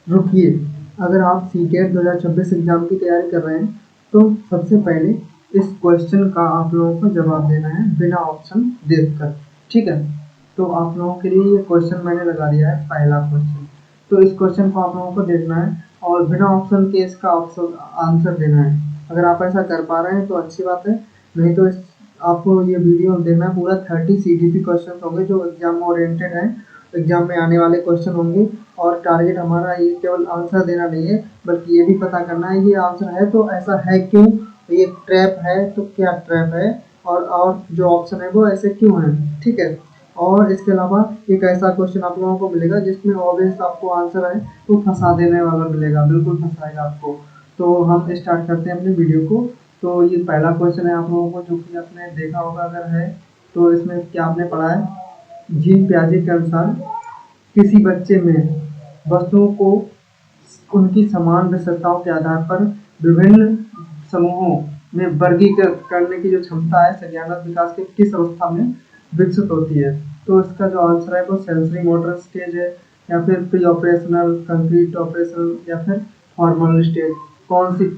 रुकिए, अगर आप सीटेट 2026 एग्ज़ाम की तैयारी कर रहे हैं तो सबसे पहले इस क्वेश्चन का आप लोगों को जवाब देना है बिना ऑप्शन देखकर, ठीक है। तो आप लोगों के लिए ये क्वेश्चन मैंने लगा दिया है, पहला क्वेश्चन। तो इस क्वेश्चन को आप लोगों को देखना है और बिना ऑप्शन के इसका ऑप्शन आंसर देना है। अगर आप ऐसा कर पा रहे हैं तो अच्छी बात है, नहीं तो आपको ये वीडियो देखना है पूरा। 30 CGP क्वेश्चन होंगे जो एग्जाम ओरिएंटेड हैं, एग्जाम में आने वाले क्वेश्चन होंगे। और टारगेट हमारा ये केवल आंसर देना नहीं है, बल्कि ये भी पता करना है ये आंसर है तो ऐसा है क्यों, ये ट्रैप है तो क्या ट्रैप है, और जो ऑप्शन है वो ऐसे क्यों है, ठीक है। और इसके अलावा एक ऐसा क्वेश्चन आप लोगों को मिलेगा जिसमें ऑब्वियस आपको आंसर है तो फंसा देने वाला मिलेगा, बिल्कुल फंसाएगा आपको। तो हम स्टार्ट करते हैं अपने वीडियो को। तो ये पहला क्वेश्चन है आप लोगों को, जो कि आपने देखा होगा अगर है तो। इसमें क्या आपने पढ़ा है, जीन पियाजे के अनुसार किसी बच्चे में वस्तुओं को उनकी समान विशेषताओं के आधार पर विभिन्न समूहों में वर्गीकृत करने की जो क्षमता है संज्ञानात्मक विकास के किस अवस्था में विकसित होती है। तो इसका जो आंसर है वो सेंसरी मोटर स्टेज है, या फिर प्री ऑपरेशनल, कंक्रीट ऑपरेशनल, या फिर फॉर्मल स्टेज। कौन सी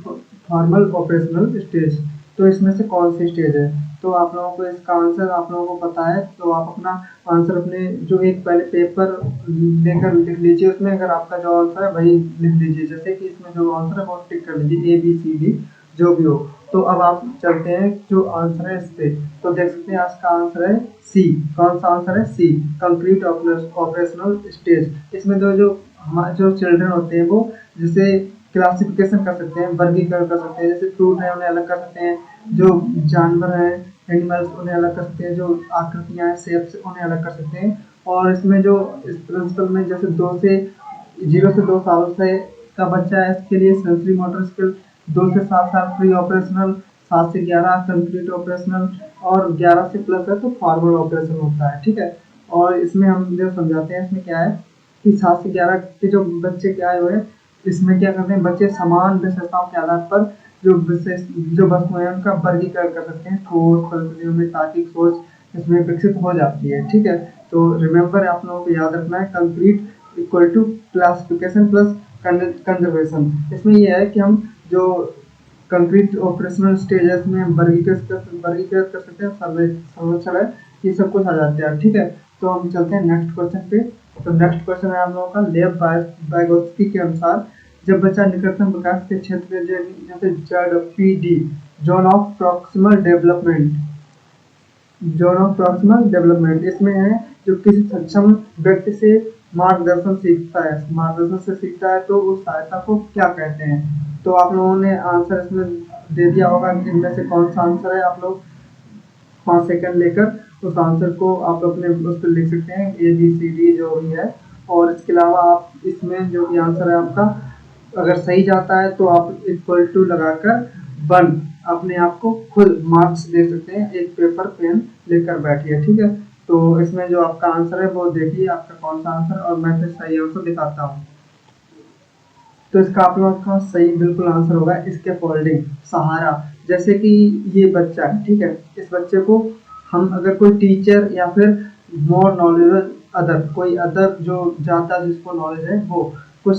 फॉर्मल ऑपरेशनल स्टेज, तो इसमें से कौन सी स्टेज है। तो आप लोगों को इसका आंसर आप लोगों को पता है तो आप अपना आंसर अपने जो एक पहले पेपर लेकर लिख लीजिए, उसमें अगर आपका जो आंसर है वही लिख लीजिए। जैसे कि इसमें जो आंसर है वो टिक कर लीजिए, ABCD जो भी हो। तो अब आप चलते हैं जो आंसर है इस पे। तो देख सकते हैं आज का आंसर है सी। कौन सा आंसर है, सी, कंक्रीट ऑपरेशनल स्टेज। इसमें जो हमारे जो चिल्ड्रन होते हैं वो जैसे क्लासिफिकेशन कर सकते हैं, वर्गीकरण कर सकते हैं। जैसे फ्रूट है उन्हें अलग कर सकते हैं, जो जानवर है एनिमल्स उन्हें अलग कर सकते हैं, जो आकृतियां हैं शेप्स उन्हें अलग कर सकते हैं। और इसमें जो इस प्रिंसिपल में जैसे 0 से 2 साल से का बच्चा है इसके लिए सेंसरी मोटर स्किल, 2 से 7 साल प्री ऑपरेशनल, 7 से 11 कंक्रीट ऑपरेशनल, और 11 से प्लस है तो फॉर्मल ऑपरेशन होता है, ठीक है। और इसमें हम जो समझाते हैं इसमें क्या है कि 7 से 11 के जो बच्चे क्या आए हुए हैं, इसमें क्या करते हैं बच्चे समान विशेषताओं के आधार पर जो विशेष जो वस्तुएं हैं उनका वर्गीकरण कर सकते हैं ठोस परिस्थितियों में, ताकि सोच इसमें विकसित हो जाती है, ठीक है। तो रिमेंबर आप लोगों को याद रखना है, concrete equal to classification plus conservation. इसमें यह है कि हम जो कंक्रीट ऑपरेशनल स्टेजेस में वर्गीकृत कर सकते हैं, संरक्षण है, ये सब कुछ आ जाते हैं, ठीक है। तो हम चलते हैं नेक्स्ट क्वेश्चन पे। तो नेक्स्ट क्वेश्चन है आप लोगों का, लेव वाइगोत्स्की के अनुसार जब बच्चा निकटतम विकास के क्षेत्र जैसे ZPD, zone of proximal development, इसमें है जो किसी सक्षम व्यक्ति से मार्गदर्शन से सीखता है तो उस सहायता को क्या कहते हैं। तो आप लोगों ने आंसर इसमें दे दिया होगा, इनमें से कौन सा आंसर है। आप लोग 5 सेकंड लेकर उस आंसर को आप अपने उस पर लिख सकते हैं, ABCD जो भी है। और इसके अलावा आप इसमें जो भी आंसर है आपका अगर सही जाता है तो आप इक्वल टू लगाकर 1 अपने आप को खुद मार्क्स दे सकते हैं, एक पेपर पेन लेकर बैठिए, ठीक है। तो इसमें जो आपका आंसर है वो देखिए आपका कौन सा आंसर, और मैं फिर सही आंसर दिखाता हूँ। तो इसका आप लोगों का सही बिल्कुल आंसर होगा इसके फोल्डिंग, सहारा। जैसे कि ये बच्चा है, ठीक है, इस बच्चे को हम अगर कोई टीचर या फिर मोर नॉलेज अदर, कोई अदर जो ज़्यादा जिसको नॉलेज है वो कुछ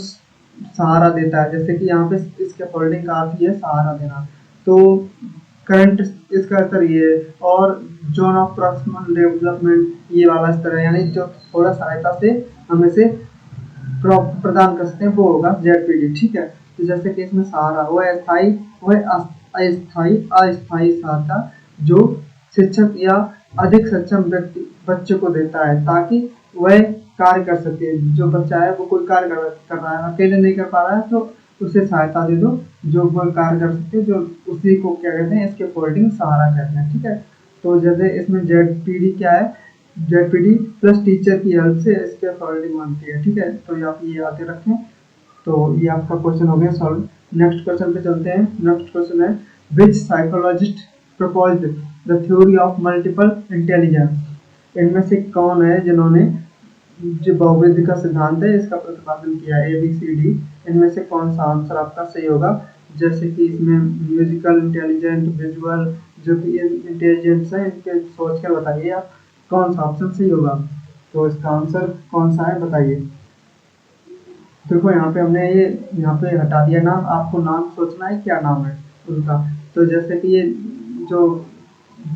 सहारा देता है। जैसे कि यहाँ पे इसके फोल्डिंग का अर्थ ये है सहारा देना। तो करंट इसका स्तर ये है, और जोन ऑफ प्रॉक्सिमल डेवलपमेंट ये वाला स्तर है, यानी जो थोड़ा सहायता से हमें से प्रदान कर सकते हैं वो होगा ZPD, ठीक है। तो जैसे कि इसमें सहारा वो अस्थाई, अस्थाई सहायता जो शिक्षक या अधिक सक्षम व्यक्ति बच्चे को देता है ताकि वह कार्य कर सके। जो बच्चा है वो कोई कार्य कर रहा है, अकेले नहीं कर पा रहा है तो उसे सहायता दे दो जो वो कार्य कर सके, जो उसी को क्या कहते हैं इसके फोल्डिंग सहारा कहते हैं, ठीक है। तो जैसे इसमें ZPD क्या है, ZPD प्लस टीचर की हेल्प से इसके फोल्डिंग बनती है, ठीक है। तो ये आप ये याद रखें। तो ये आपका क्वेश्चन हो गया सॉल्व। नेक्स्ट क्वेश्चन पे चलते हैं। नेक्स्ट क्वेश्चन है, which psychologist proposed the theory of multiple intelligence. इनमें से कौन है जिन्होंने जो बहुविध का सिद्धांत है इसका प्रतिपादन किया है, ABCD। इनमें से कौन सा आंसर आपका सही होगा। जैसे कि इसमें म्यूजिकल इंटेलिजेंट, विजुअल जो भी इंटेलिजेंस है, इनके सोच कर बताइए आप कौन सा ऑप्शन सही होगा। तो इसका आंसर कौन सा है बताइए। देखो यहाँ पे हमने ये यहाँ पे हटा दिया नाम, आपको नाम सोचना है क्या नाम है उनका। तो जैसे कि ये जो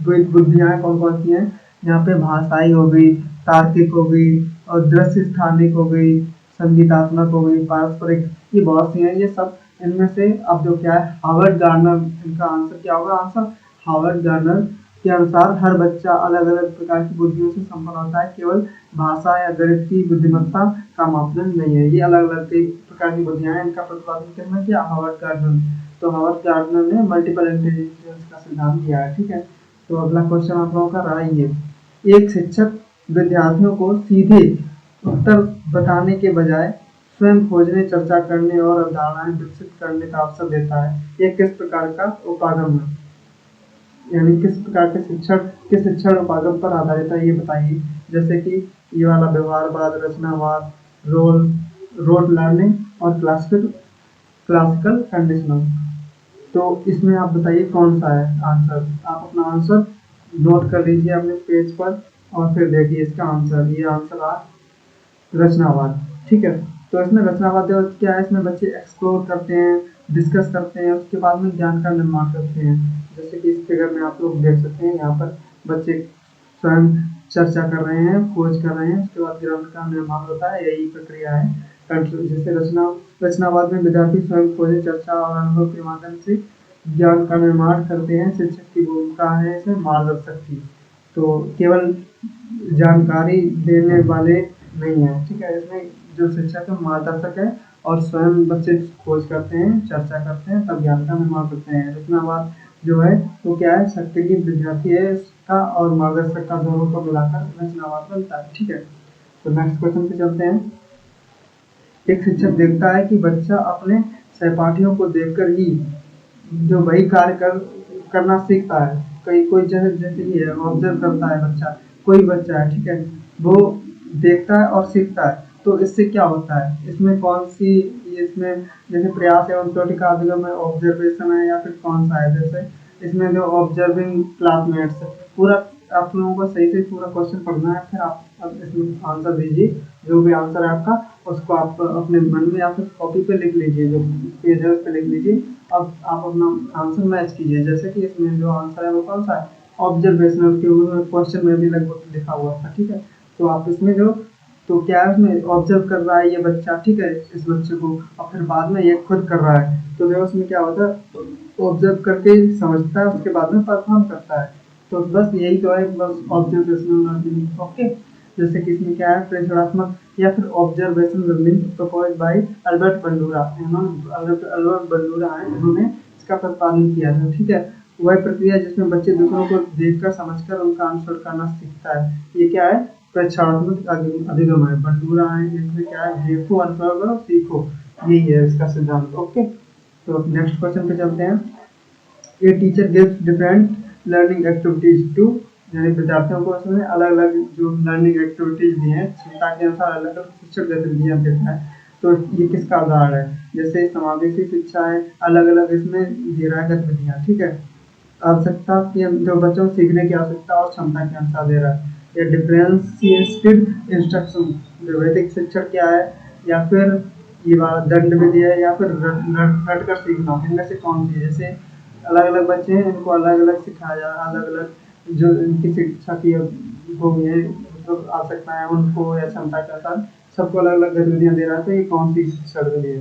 बुद्धियाँ कौन कौन सी हैं, यहाँ पे भाषाई हो गई, तार्किक हो गई, और दृश्य स्थानिक हो गई, संगीतात्मक हो गई, पारस्परिक, ये बहुत सी हैं। ये सब इनमें से अब जो क्या है, हार्वर्ड गार्डनर, इनका आंसर क्या होगा? आंसर हार्वर्ड गार्डनर के अनुसार हर बच्चा अलग अलग प्रकार की बुद्धियों से संपन्न होता है, केवल भाषा या गणित की बुद्धिमत्ता का मापदंड नहीं है। ये अलग अलग कई प्रकार की बुद्धियां हैं, इनका प्रतिपादन करना किया हार्वर्ड गार्डनर। तो हार्वर्ड गार्डनर ने मल्टीपल इंटेलिजेंस का सिद्धांत दिया है। ठीक है, तो अगला क्वेश्चन आप लोगों का रहा ये, एक शिक्षक विद्यार्थियों को सीधे उत्तर बताने के बजाय स्वयं खोजने, चर्चा करने और अवधारणाएं विकसित करने का अवसर देता है। ये किस प्रकार का उपागम है, यानी किस प्रकार के शिक्षण उपागम पर आधारित है, ये बताइए। जैसे कि ये वाला व्यवहारवाद, रचनावाद, रोट लर्निंग और क्लासिकल कंडीशनल। तो इसमें आप बताइए कौन सा है आंसर। आप अपना आंसर नोट कर लीजिए अपने पेज पर और फिर देखिए इसका आंसर। ये आंसर आ रचनावाद। ठीक है, तो इसमें रचनावाद क्या है, इसमें बच्चे एक्सप्लोर करते हैं, डिस्कस करते हैं, उसके बाद में ज्ञान का निर्माण करते हैं। जैसे कि इस फिगर में आप लोग देख सकते हैं, यहाँ पर बच्चे स्वयं चर्चा कर रहे हैं, खोज कर रहे हैं, उसके बाद ज्ञान का निर्माण होता है, यही प्रक्रिया है। जैसे रचनावाद में विद्यार्थी स्वयं खोजे, चर्चा और अनुभव के माध्यम से ज्ञान का निर्माण करते हैं। शिक्षक की भूमिका है इसमें मार्गदर्शक की, तो केवल जानकारी देने वाले नहीं है। ठीक है, इसमें जो शिक्षक है मार्गदर्शक है और स्वयं बच्चे खोज करते हैं, चर्चा करते हैं, तब ज्ञान का निर्माण करते हैं। रचनावाद जो है वो क्या है, सक्रिय विद्यार्थी है इसका और मार्गदर्शक का दोनों को मिलाकर रचनावाद बनता है। ठीक है, तो नेक्स्ट क्वेश्चन पे चलते हैं। एक शिक्षक देखता है कि बच्चा अपने सहपाठियों को देखकर ही जो वही करना सीखता है। कोई जैसे ये है, ऑब्जर्व करता है बच्चा, कोई बच्चा है, ठीक है, वो देखता है और सीखता है। तो इससे क्या होता है, इसमें कौन सी, इसमें जैसे प्रयास एवं त्रुटि का अभिगम है, ऑब्जर्वेशन है, या फिर कौन सा है? जैसे इसमें जो ऑब्जर्विंग क्लासमेट्स, पूरा आप लोगों को सही से पूरा क्वेश्चन पढ़ना है, फिर आप अब इसमें आंसर दीजिए। जो भी आंसर है आपका उसको आप अपने मन में या फिर कॉपी पे लिख लीजिए, जो पेज है उस पे लिख लीजिए। अब आप अपना आंसर मैच कीजिए। जैसे कि इसमें जो आंसर है वो कौन सा है, ऑब्जर्वेशनल, के क्वेश्चन में भी लगभग लिखा हुआ था। ठीक है, तो आप इसमें जो, तो क्या है, उसमें ऑब्जर्व कर रहा है ये बच्चा, ठीक है, इस बच्चे को, और फिर बाद में ये खुद कर रहा है। तो देखो उसमें क्या होता है, ऑब्जर्व करके समझता है, उसके बाद में परफॉर्म करता है। तो बस यही तो है, बस ऑब्जर्वेशनल लर्निंग। ओके, जैसे कि इसमें क्या है, प्रेक्षणात्मक या फिर observation learning proposed bye Albert Bandura. Albert Bandura है, इन्होंने इसका प्रतिपादन किया था। ठीक है, वह प्रक्रिया जिसमें बच्चे दूसरों को देखकर समझकर उनका अनुसरण करना सीखता है, ये क्या है, प्रेक्षणात्मक अभिगम है। बंडूरा है, इसमें क्या है, देखो, अनुसरण करो, सीखो, यही है इसका सिद्धांत। ओके, तो नेक्स्ट क्वेश्चन पे चलते हैं। A teacher gives different learning activities to, यानी विद्यार्थियों को उसमें अलग अलग जो लर्निंग एक्टिविटीज दी हैं, क्षमता के अनुसार अलग अलग शिक्षण गतिविधियां देता है। तो ये किसका उदाहरण है? जैसे समावेशी शिक्षा है, अलग अलग इसमें दे रहा है गतिविधियां। ठीक है, आवश्यकता की, जो बच्चों को सीखने की आवश्यकता और क्षमता के अनुसार दे रहा है। या डिफरेंशिएटेड इंस्ट्रक्शन, विवेक शिक्षण क्या है, या फिर ये वाला दंड विधि है, या फिर रट कर सीखना, इनमें से कौन सी है? जैसे अलग अलग बच्चे हैं, इनको अलग अलग सिखाया जा रहा है, अलग अलग जो इनकी शिक्षा की वो है, मतलब आवश्यकता है उनको या क्षमता के अनुसार सबको अलग अलग गतिविधियां दे रहा है। तो ये कौन सी शिक्षण विधि है?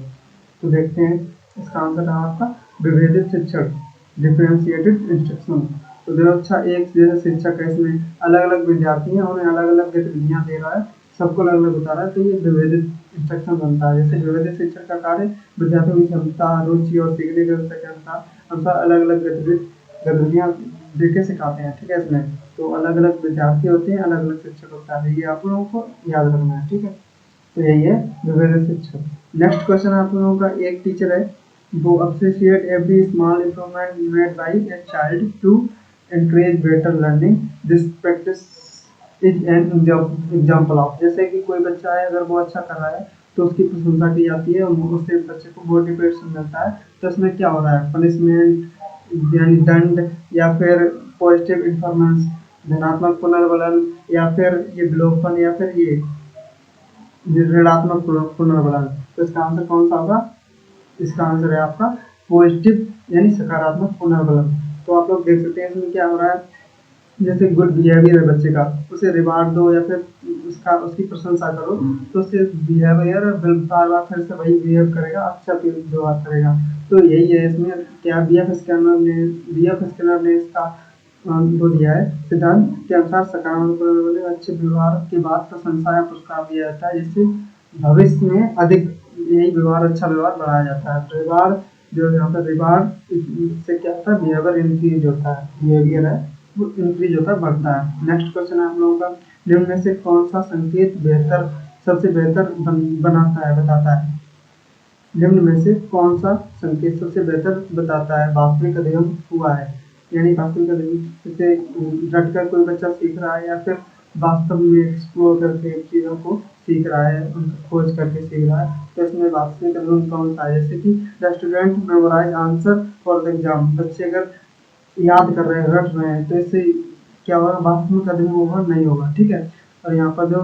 तो देखते हैं, इसका आंसर है आपका विभेदित शिक्षण, डिफरेंशिएटेड इंस्ट्रक्शन। तो देखो, अच्छा, एक जैसे शिक्षक है, इसमें अलग अलग विद्यार्थी हैं, उन्हें अलग अलग गतिविधियां दे रहा है, सबको अलग अलग बता रहा है, तो ये विभेदित इंस्ट्रक्शन बनता है। जैसे विभेदित शिक्षण का कार्य विद्यार्थियों की क्षमता, रुचि और सीखने के अनुसार अलग अलग गतिविधियां देके सिखाते हैं। ठीक है, इसमें तो अलग अलग विद्यार्थी होते हैं, अलग अलग शिक्षक होता है, ये आप लोगों को याद रखना है। ठीक है, तो यही है विभेदित शिक्षण। नेक्स्ट क्वेश्चन आप लोगों का, एक टीचर है वो appreciate every small improvement made by a child to encourage better learning, this practice is an example of. जैसे कि कोई बच्चा है, अगर वो अच्छा कर रहा है तो उसकी प्रशंसा की जाती है, उससे बच्चे को मोटिवेशन मिलता है। तो इसमें क्या हो रहा है, पनिशमेंट यानी दंड, या फिर पॉजिटिव इन्फॉर्मेंस, धनात्मक पुनर्बलन, या फिर ये विलोपन, या फिर ये ऋणात्मक पुनर्बलन। तो इसका आंसर कौन सा होगा? इसका आंसर है आपका पॉजिटिव यानी सकारात्मक पुनर्बलन। तो आप लोग देख सकते हैं इसमें क्या हो रहा है, जैसे गुड बिहेवियर है बच्चे का, उसे रिवार्ड दो या फिर उसकी प्रशंसा करो, तो उससे बिहेवियर बार बार फिर से वही बिहेव करेगा, अच्छा व्यवहार करेगा। तो यही है इसमें क्या बीएफ स्किनर ने इसका वो दिया है, सिद्धांत के अनुसार सकारात्मक अच्छे व्यवहार के बाद प्रशंसा या पुरस्कार दिया जाता है, जिससे भविष्य में अधिक यही व्यवहार अच्छा व्यवहार बढ़ाया जाता है। रिवार्ड जो यहाँ पर रिवार्ड से क्या होता है, बिहेवियर इंक्रीज होता है, बिहेवियर है वो इंक्रीज होता है, बढ़ता है। नेक्स्ट क्वेश्चन है आप लोगों का, निम्न में से कौन सा संकेत सबसे बेहतर बनाता है, बताता है? निम्न में से कौन सा संकेत सबसे बेहतर बताता है वास्तविक अधिगम हुआ है? यानी वास्तविक अधिगम, जैसे डट कर कोई बच्चा सीख रहा है या फिर वास्तव में एक्सप्लोर करके चीज़ों को सीख रहा है, उनको खोज करके सीख रहा है, तो इसमें वास्तविक अधिगम कौन सा है? जैसे कि the student memorize answer for the exam, बच्चे अगर याद कर रहे हैं, रट रहे हैं, तो इससे क्या होगा, वास्तविक अधिगम होगा नहीं होगा, ठीक है। और यहाँ पर जो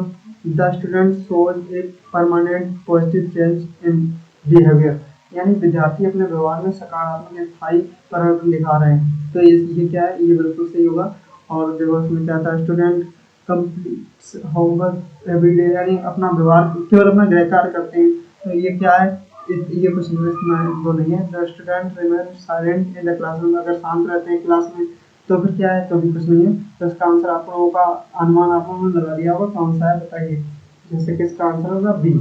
द स्टूडेंट शोज एक permanent positive change in behaviour, यानी विद्यार्थी अपने व्यवहार में सकारात्मक स्थायी परिवर्तन दिखा रहे हैं, तो ये क्या है, ये बिल्कुल सही होगा। और देखो इसमें क्या था, स्टूडेंट कंप्लीट होमवर्क एवरीडे, यानी अपना व्यवहार केवल अपना गृह कार्य करते हैं, तो ये क्या है, ये कुछ इंग्लिश में वो नहीं है। The student remain silent in the classroom, अगर शांत रहते हैं क्लास में तो फिर क्या है, तो भी कुछ नहीं है। तो इसका आंसर आप लोगों का अनुमान आप लोगों ने लगा दिया होगा, कौन सा है बताइए। जैसे कि इसका आंसर होगा बी,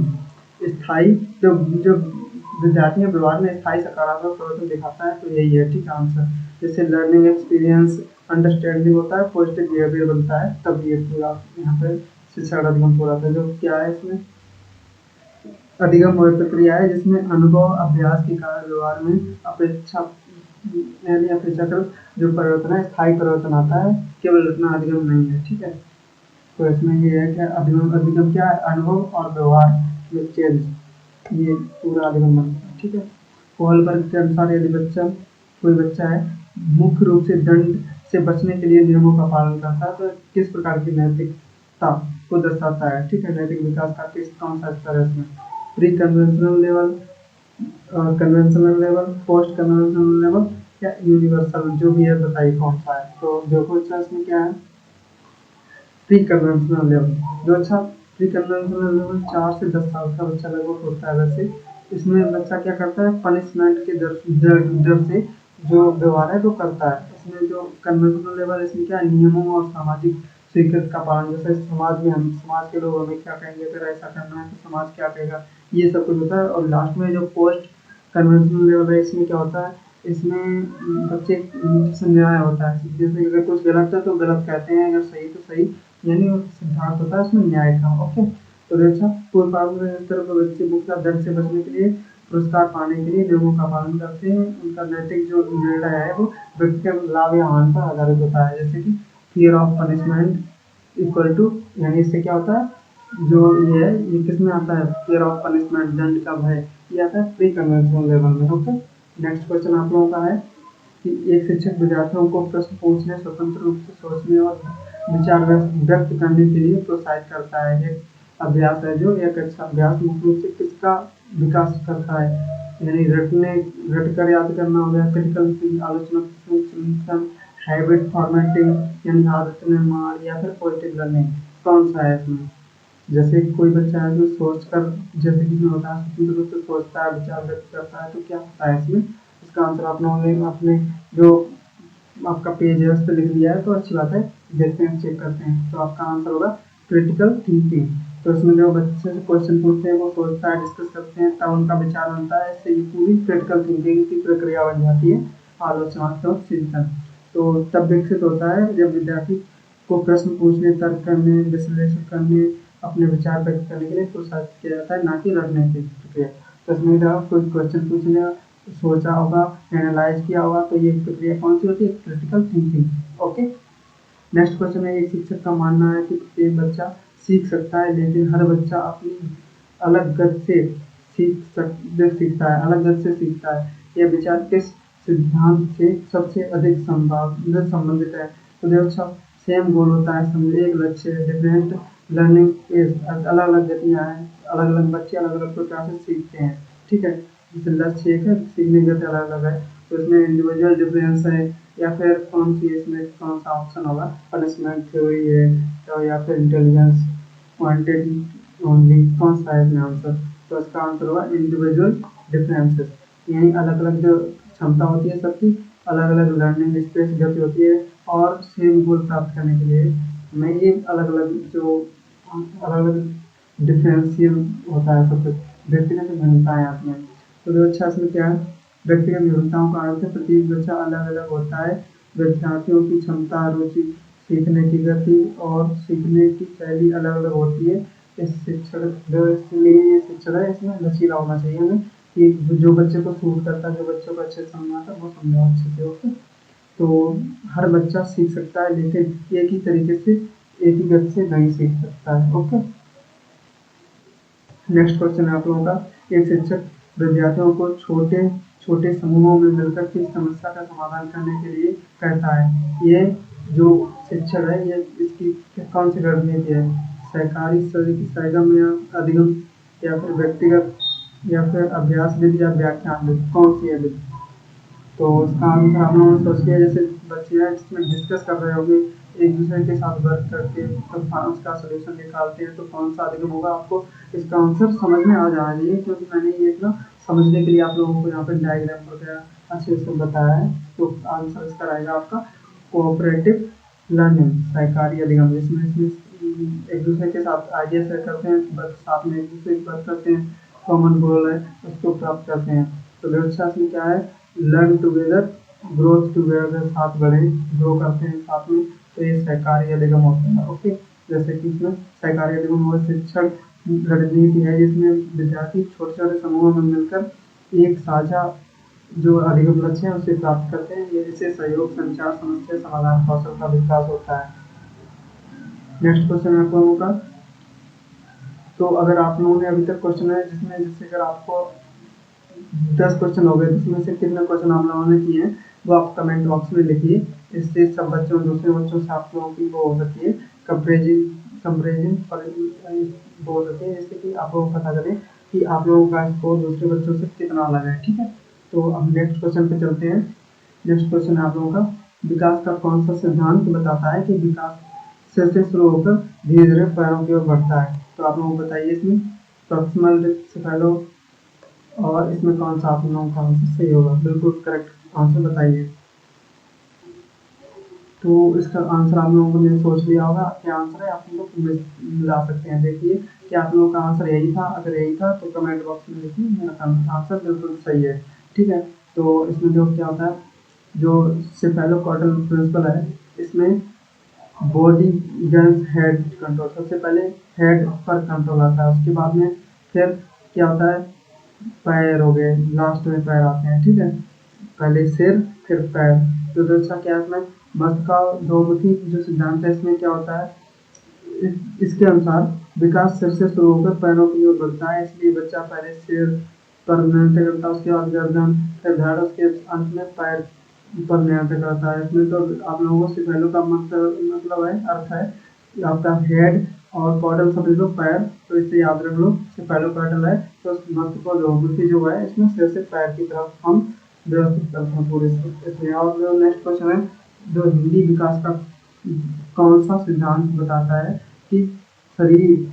स्थायी, जो विद्यार्थी व्यवहार में स्थायी सकारात्मक परिवर्तन दिखाता है, तो यही है ठीक आंसर। जैसे लर्निंग एक्सपीरियंस अंडरस्टैंडिंग होता है, पॉजिटिव बिहेवियर बनता है, तब ये पूरा यहाँ पे शिक्षा का अधिगम पूरा था। जो क्या है इसमें अधिगम वह प्रक्रिया है जिसमें अनुभव अभ्यास के कारण व्यवहार में अपेक्षाकृत जो परिवर्तन है, स्थायी परिवर्तन आता है, केवल रटना अधिगम नहीं है, ठीक है। तो इसमें ये है कि अधिगम क्या है, अनुभव और व्यवहार में चेंज, ये पूरा अधिगम बनता है, ठीक है। कोहलबर्ग के अनुसार यदि कोई बच्चा है मुख्य रूप से दंड से बचने के लिए नियमों का पालन करता है, तो किस प्रकार की नैतिकता को दर्शाता है, ठीक है। नैतिक विकास का कौन सा स्तर है इसमें, pre conventional level, conventional level, post conventional level या यूनिवर्सल, जो भी है बताइए कौन सा है। तो जो क्वेश्चन इसमें क्या है, प्री कन्वेंशनल लेवल। जो अच्छा प्री कन्वेंशनल लेवल 4 से 10 साल का बच्चा लगभग होता है। वैसे इसमें बच्चा क्या करता है, पनिशमेंट के डर से जो व्यवहार है वो करता है। इसमें जो कन्वेंशनल लेवल, इसमें क्या नियमों और सामाजिक स्वीकृति का पालन, जैसे समाज के लोग हमें क्या कहेंगे, अगर ऐसा करना है तो समाज क्या कहेगा, ये सब कुछ होता है। और लास्ट में जो पोस्ट कन्वेंशनल लेवल है, इसमें क्या होता है, इसमें बच्चे से न्याय होता है, जैसे अगर कुछ गलत है तो गलत कहते हैं, अगर सही तो सही, यानी सिद्धांत होता है उसमें न्याय का, ओके। तो देखा पूर्व बच्चे मुख्य दंड से बचने के लिए, पुरस्कार पाने के लिए नियमों का पालन करते हैं। उनका नैतिक जो निर्णय है वो व्यक्ति के लाभ या हानि पर आधारित होता है, जैसे कि fear of punishment equal to, यानी इससे क्या होता है, जो ये है ये किसमें आता है, फियर ऑफ पनिशमेंट, दंड का भय, ये आता है प्री कन्वेंशनल लेवल में, ओके। नेक्स्ट क्वेश्चन आप लोगों का है कि एक शिक्षक विद्यार्थियों को प्रश्न पूछने, स्वतंत्र रूप से सोचने और विचार व्यक्त करने के लिए प्रोत्साहित करता है। एक अभ्यास है, जो एक अच्छा अभ्यास मुख्य रूप से किसका विकास करता है, यानी रट कर याद करना हो गया, क्रिटिकल आलोचनात्मक, हैबिट फॉर्मेटिंग यानी आदत निर्माण, या फिर पॉजिटिव लर्निंग, कौन सा है इसमें। जैसे कोई बच्चा है जो सोच कर, जैसे कि होता है स्वतंत्र रूप से सोचता है, विचार व्यक्त करता है, तो क्या होता है इसमें। इसका आंसर आप लोगों ने अपने जो आपका पेज है उस पर लिख दिया है, तो अच्छी बात है, देखते हैं चेक करते हैं। तो आपका आंसर होगा क्रिटिकल थिंकिंग। तो इसमें जो बच्चे से क्वेश्चन पूछते हैं वो सोचता है, डिस्कस करते हैं, तब उनका विचार बनता है, इससे ये पूरी क्रिटिकल थिंकिंग की प्रक्रिया बन जाती है, आलोचनात्मक चिंतन। तो तब विकसित होता है जब विद्यार्थी को प्रश्न पूछने, तर्क करने, विश्लेषण करने, अपने विचार व्यक्त करने के लिए प्रोत्साहित किया जाता है, ना कि लड़ने की प्रक्रिया। तो इसमें जब कोई क्वेश्चन पूछने सोचा होगा, एनालाइज किया होगा, तो ये प्रक्रिया कौन सी होती है, critical thinking, okay. Next question है, एक शिक्षक का मानना है कि एक बच्चा सीख सकता है, लेकिन हर बच्चा अपनी अलग गति से सीखता है, अलग गति से सीखता है। यह विचार किस सिद्धांत से सबसे अधिक संबंधित है। तो देखो सेम गोल होता है, समझे, एक लक्ष्य, डिफरेंट लर्निंग इज, अलग अलग गतियाँ हैं, अलग अलग बच्चे अलग अलग प्रकार से सीखते हैं, ठीक है। जैसे लक्ष्य एक है, सीखने की गति अलग अलग है, तो इसमें इंडिविजुअल डिफरेंस है, या फिर कौन सी इसमें कौन सा ऑप्शन होगा, पनिशमेंट थ्योरी है, तो या फिर इंटेलिजेंस वांटेड ओनली, कौन सा है इसमें आंसर? तो इसका आंसर होगा इंडिविजुअल डिफरेंसेस, यानी अलग अलग जो क्षमता होती है सबकी, अलग अलग लर्निंग स्पेस गति होती है, और सेम गोल प्राप्त करने के लिए हमें ये अलग अलग जो अलग अलग डिफरेंशियल होता है सब कुछ, व्यक्तिगत भिन्नताएं आती हैं। तो जो अच्छा इसमें क्या है, व्यक्तिगत विभिन्नताओं का अर्थ है प्रत्येक बच्चा अलग अलग होता है, विद्यार्थियों की क्षमता, रुचि, सीखने की गति और सीखने की शैली अलग अलग होती है। इस शिक्षण जो इसलिए ये शिक्षण है, इसमें लचीला होना चाहिए हमें, कि जो बच्चे को सूट करता है, जो बच्चों को अच्छे से समझ आता है वो समझाओ अच्छे से, ओके। तो हर बच्चा सीख सकता है, लेकिन एक ही तरीके से एक ही गति से नहीं सीख सकता है, ओके। नेक्स्ट क्वेश्चन है आप लोगों का, एक शिक्षक विद्यार्थियों को छोटे छोटे समूहों में मिलकर किस समस्या का समाधान करने के लिए कहता है? ये जो शिक्षण है, ये इसकी कौन सी रणनीति है? सहकारी सरगम या अधिगम, या फिर व्यक्तिगत, या फिर अभ्यास विधि, या व्याख्यान विधि, कौन सी है विधि? तो इसका आंसर हम लोगों ने सोच लिया, जैसे बच्चे हैं जिसमें डिस्कस कर रहे होंगे एक दूसरे के साथ वर्क करके, तो उसका सोल्यूशन निकालते हैं, तो कौन सा अधिगम होगा? आपको इसका आंसर समझ में आ जाना चाहिए, क्योंकि मैंने ये इतना समझने के लिए आप लोगों को यहाँ पे डायग्राम वगैरह अच्छे से बताया है। तो आंसर इसका रहेगा आपका कोऑपरेटिव लर्निंग, सहकारी अधिगम, जिसमें इसमें एक दूसरे के साथ आइडिया शेयर करते हैं, साथ में एक दूसरे की बात करते हैं, कॉमन गोल है उसको प्राप्त करते हैं। तो व्यवस्था में क्या है, लर्न टुगेदर ग्रोथ टुगेदर, साथ बढ़े ग्रो करते हैं साथ में, तो ये सहकारी अधिगम होता है, ओके। जैसे कि इसमें सहकारी अधिगम वो शिक्षण रणनीति है जिसमें विद्यार्थी छोटे छोटे समूहों में मिलकर एक साझा जो अधिगम लक्ष्य है उसे प्राप्त करते हैं, इससे सहयोग, संचार, समस्या समाधान कौशल का विकास होता है। नेक्स्ट क्वेश्चन है आप लोगों का, तो अगर आप लोगों ने अभी तक क्वेश्चन है जिसमें जैसे अगर आपको 10 क्वेश्चन हो गए, जिसमें से कितने क्वेश्चन आप लोगों ने किए हैं वो आप कमेंट बॉक्स में लिखिए, इससे सब बच्चों दूसरे बच्चों से आप लोगों की वो हो सकती है कंपेरिजन वो हो सकती है, जैसे कि आप लोग पता करें कि आप लोगों का स्कोर दूसरे बच्चों से कितना अलग है, ठीक है। तो हम नेक्स्ट क्वेश्चन पे चलते हैं। नेक्स्ट क्वेश्चन है आप लोगों का, विकास का कौन सा सिद्धांत बताता है कि विकास सिर से शुरू होकर धीरे धीरे पैरों की ओर बढ़ता है? तो आप लोग बताइए इसमें प्रॉक्सिमल सेफेलो, और इसमें कौन सा आप लोगों का आंसर सही होगा? बिल्कुल करेक्ट आंसर बताइए। तो इसका आंसर आप लोगों ने सोच लिया होगा, क्या आंसर है आप लोग मिला सकते हैं। देखिए कि आप लोगों का आंसर यही था, अगर यही था तो कमेंट बॉक्स में लिखिए मेरा आंसर बिल्कुल सही है, ठीक है। तो इसमें जो क्या होता है, जो सेफेलोकॉर्डल प्रिंसिपल है, इसमें बॉडी गन्स हेड कंट्रोल, सबसे पहले हेड पर कंट्रोल आता है, उसके बाद में फिर क्या होता है, पैर हो गए, लास्ट में पैर आते हैं, ठीक है। पहले सिर फिर पैर। तो दूसरा क्या है इसमें, मस्तिष्कोद्यमुखी जो सिद्धांत है, इसमें क्या होता है, इसके अनुसार विकास सिर से शुरू होकर पैरों की ओर बढ़ता है, इसलिए बच्चा पहले सिर पर नियंत्रण करता है, उसके बाद गर्दन, फिर धड़, उसके अंत में पैर पर नियंत्रण करता है। इसमें तो आप लोगों को सिफेलो का मतलब है, अर्थ है कि आपका हेड और कॉर्डल समझ लो पैर, तो इससे याद रख लो सेफेलोकॉर्डल है, तो मस्तिष्कोद्यमुखी जो है इसमें सिर से पैर की तरफ हम व्यवस्थित करते हैं पूरे इसमें। और जो नेक्स्ट क्वेश्चन है, जो हिंदी विकास का कौन सा सिद्धांत बताता है कि शरीर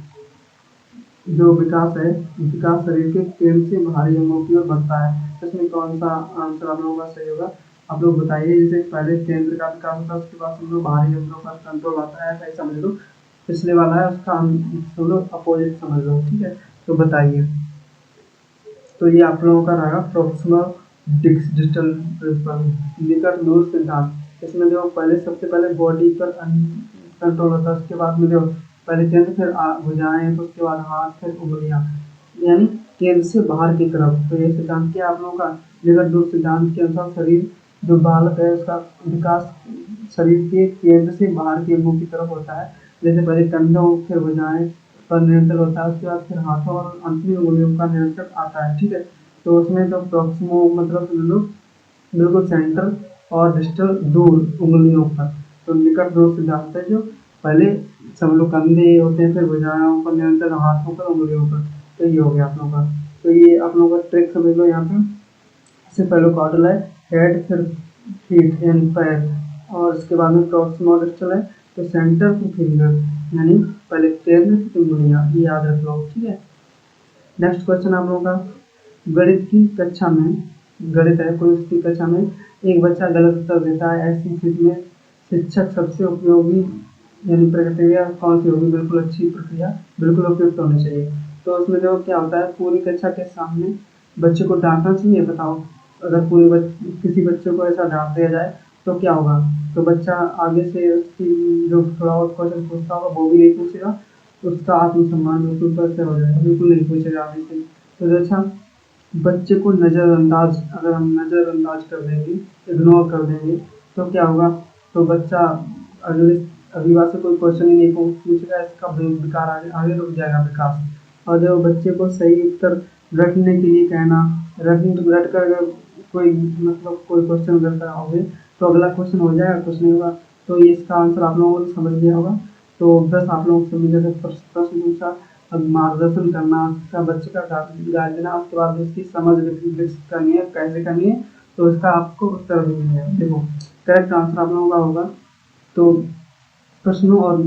जो विकास है, विकास शरीर के केंद्र से बाहरी अंगों की ओर बढ़ता है? इसमें कौन सा आंसर आप लोगों का सही होगा? आप लोग बताइए। जैसे पहले केंद्र का विकास होता है, उसके बाद समझ लो बाहरी अंगों पर कंट्रोल आता है, ऐसा ही समझ लो। पिछले वाला है उसका समझ लो अपोजिट समझ लो, ठीक है। तो बताइए। तो ये आप लोगों का रहेगा प्रॉक्सिमल डिजिटल प्रिंसिपल, निकट दूर सिद्धांत। इसमें जो पहले सबसे पहले बॉडी पर कंट्रोल होता है, उसके बाद में जो पहले केंद्र, फिर भुजाएं, तो उसके बाद हाथ, फिर उंगलियां, यानी केंद्र से बाहर की तरफ। तो ये सिद्धांत क्या आप लोगों का, निकट दूर सिद्धांत के अनुसार शरीर जो बालक है उसका विकास शरीर के केंद्र से बाहर के अंगों की तरफ होता है। जैसे पहले कंधों, फिर भुजाएं पर नियंत्रण होता है, उसके बाद फिर हाथों और अंतिम उंगलियों का नियंत्रण आता है, ठीक है। तो उसमें जो प्रॉक्सिमो मतलब समझ लो बिल्कुल सेंटर, और डिस्टल दूर उंगलियों पर। तो निकट दूर सिद्धांत है जो पहले समझ लो कंधे होते हैं, फिर भुजाओं पर नियंत्रण, हाथों पर, उंगलियों पर। तो ये हो गया आप लोगों का। तो ये आप लोगों का ट्रिक समझ लो यहाँ पे। इससे पहले कॉर्डल है, हेड, फिर फीट यानी पैर, और उसके बाद में प्रॉक्सिमल डिस्टल है, तो सेंटर टू फिंगर, यानी पहले पैर फिर उंगलियाँ, ये याद रख लो, ठीक है। नेक्स्ट क्वेश्चन आप लोगों का, गणित की कक्षा में, गणित है कोई, उसकी कक्षा में एक बच्चा गलत उत्तर देता है, ऐसी स्थिति में शिक्षक सबसे उपयोगी यानी प्रक्रिया कौन सी होगी? बिल्कुल अच्छी प्रक्रिया, बिल्कुल उपयुक्त होनी चाहिए। तो उसमें जो क्या होता है, पूरी कक्षा के सामने बच्चे को डांटना चाहिए। बताओ, अगर किसी बच्चे को ऐसा डांट दिया जाए तो क्या होगा? तो बच्चा आगे से उसकी जो थोड़ा और क्वेश्चन पूछता होगा वो भी नहीं पूछेगा, उसका आत्मसम्मान बिल्कुल पर से हो जाएगा, बिल्कुल नहीं पूछेगा आगे से। तो अच्छा, बच्चे को नज़रअंदाज, अगर हम नज़रअंदाज कर देंगे, इग्नोर कर देंगे, तो क्या होगा? तो बच्चा अगले अगली बार से कोई क्वेश्चन ही नहीं पूछेगा, इसका बेकार आगे आगे रुक जाएगा विकास। और जब बच्चे को सही उत्तर रटने के लिए कहना, रट कर अगर कोई मतलब कोई क्वेश्चन अगर कराओगे तो अगला क्वेश्चन हो जाएगा, कुछ नहीं होगा। तो ये इसका आंसर आप लोगों ने समझ लिया होगा। तो बस आप लोगों से मिले थे प्रश्न पूछा, अब मार्गदर्शन करना उसका, बच्चे का गाइड देना, उसके बाद उसकी समझ विकसित करनी है, कैसे करनी है, तो इसका आपको उत्तर भी मिलेगा। देखो, करेक्ट आंसर आप लोगों का होगा। तो प्रश्नों और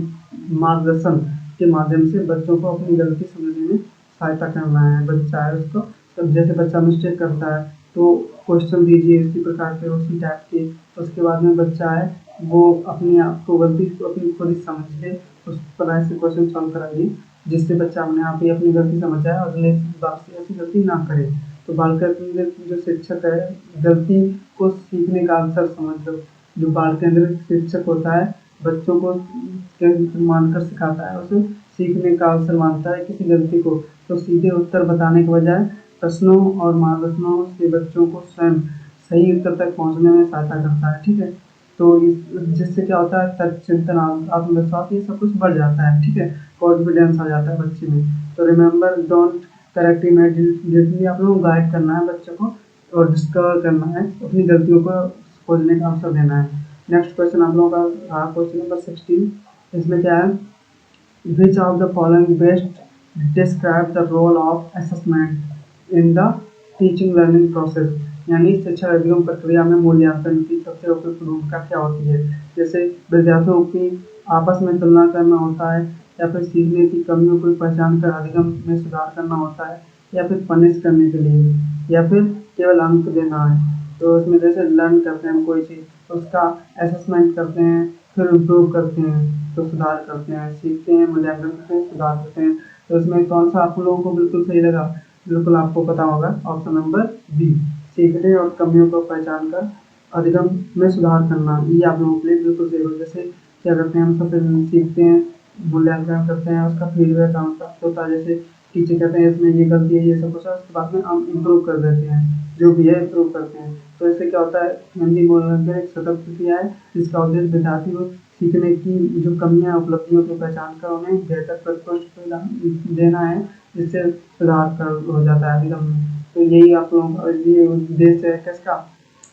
मार्गदर्शन के माध्यम से बच्चों को अपनी गलती समझने में सहायता करना है। बच्चा है उसको, तब जैसे बच्चा मिस्टेक करता है तो क्वेश्चन दीजिए इसी प्रकार के, उसी टाइप के। उसके बाद में बच्चा है वो अपने आप को गलती को अपनी खुद ही समझ ले, उस तरह से क्वेश्चन सॉल्व कराइए जिससे बच्चा अपने आप ही अपनी गलती समझ जाए और अगले बार से ऐसी गलती ना करे। तो बाल केंद्रित जो शिक्षक है, गलती को सीखने का अवसर समझ लो। जो बाल केंद्रित शिक्षक होता है, बच्चों को मानकर सिखाता है, उसे सीखने का अवसर मानता है किसी गलती को। तो सीधे उत्तर बताने के बजाय प्रश्नों और मार्गदर्शनों से बच्चों को स्वयं सही उत्तर तक पहुंचने में सहायता करता है, ठीक है। तो जिससे क्या होता है, तर्क चिंतन, आत्मविश्वास, ये सब कुछ बढ़ जाता है, ठीक है। कॉन्फिडेंस आ जाता है बच्चे में। तो रिमेंबर, डोंट करेक्ट इमीडिएटली, आप लोगों को गाइड करना है बच्चों को और डिस्कवर करना है, अपनी गलतियों को खोजने का अवसर देना है। नेक्स्ट क्वेश्चन आप लोगों का रहा क्वेश्चन नंबर 16। इसमें क्या है, which of the following best describe the role of assessment in the teaching learning process, यानी शिक्षा अधिगम प्रक्रिया में मूल्यांकन की सबसे उपयुक्त भूमिका क्या होती है? जैसे विद्यार्थियों की आपस में तुलना करना होता है, या फिर सीखने की कमियों को पहचान कर अधिगम में सुधार करना होता है, या फिर पनिश करने के लिए, या फिर केवल अंक देना है। तो उसमें जैसे लर्न करते हैं हम कोई चीज़, उसका असेसमेंट करते हैं, फिर इम्प्रूव करते हैं, तो सुधार करते हैं, सीखते हैं, मूल्यांकन करते हैं, सुधार करते हैं। तो इसमें कौन सा आप लोगों को बिल्कुल सही लगा? बिल्कुल आपको पता होगा, ऑप्शन नंबर बी, सीखने और कमियों को पहचान कर अधिगम में सुधार करना, ये आप लोगों के लिए बिल्कुल सही होगा। जैसे क्या करते हैं हम, सबसे सीखते हैं, मूल्यांकन करते हैं, उसका फीडबैक होता है, जैसे टीचर कहते हैं इसमें ये गलती है, ये सब कुछ है, उसके बाद में हम इम्प्रूव कर देते हैं, जो भी है इम्प्रूव करते हैं। तो इससे क्या होता है, हिंदी मूल्यांकन एक सतत प्रक्रिया है जिसका उद्देश्य विद्यार्थी को सीखने की जो कमियां, उपलब्धियों की पहचान कर उन्हें बेहतर प्रश्न देना है, जिससे सुधार कर हो जाता है अधिगम में। तो यही आप लोगों का ये उद्देश्य है किसका,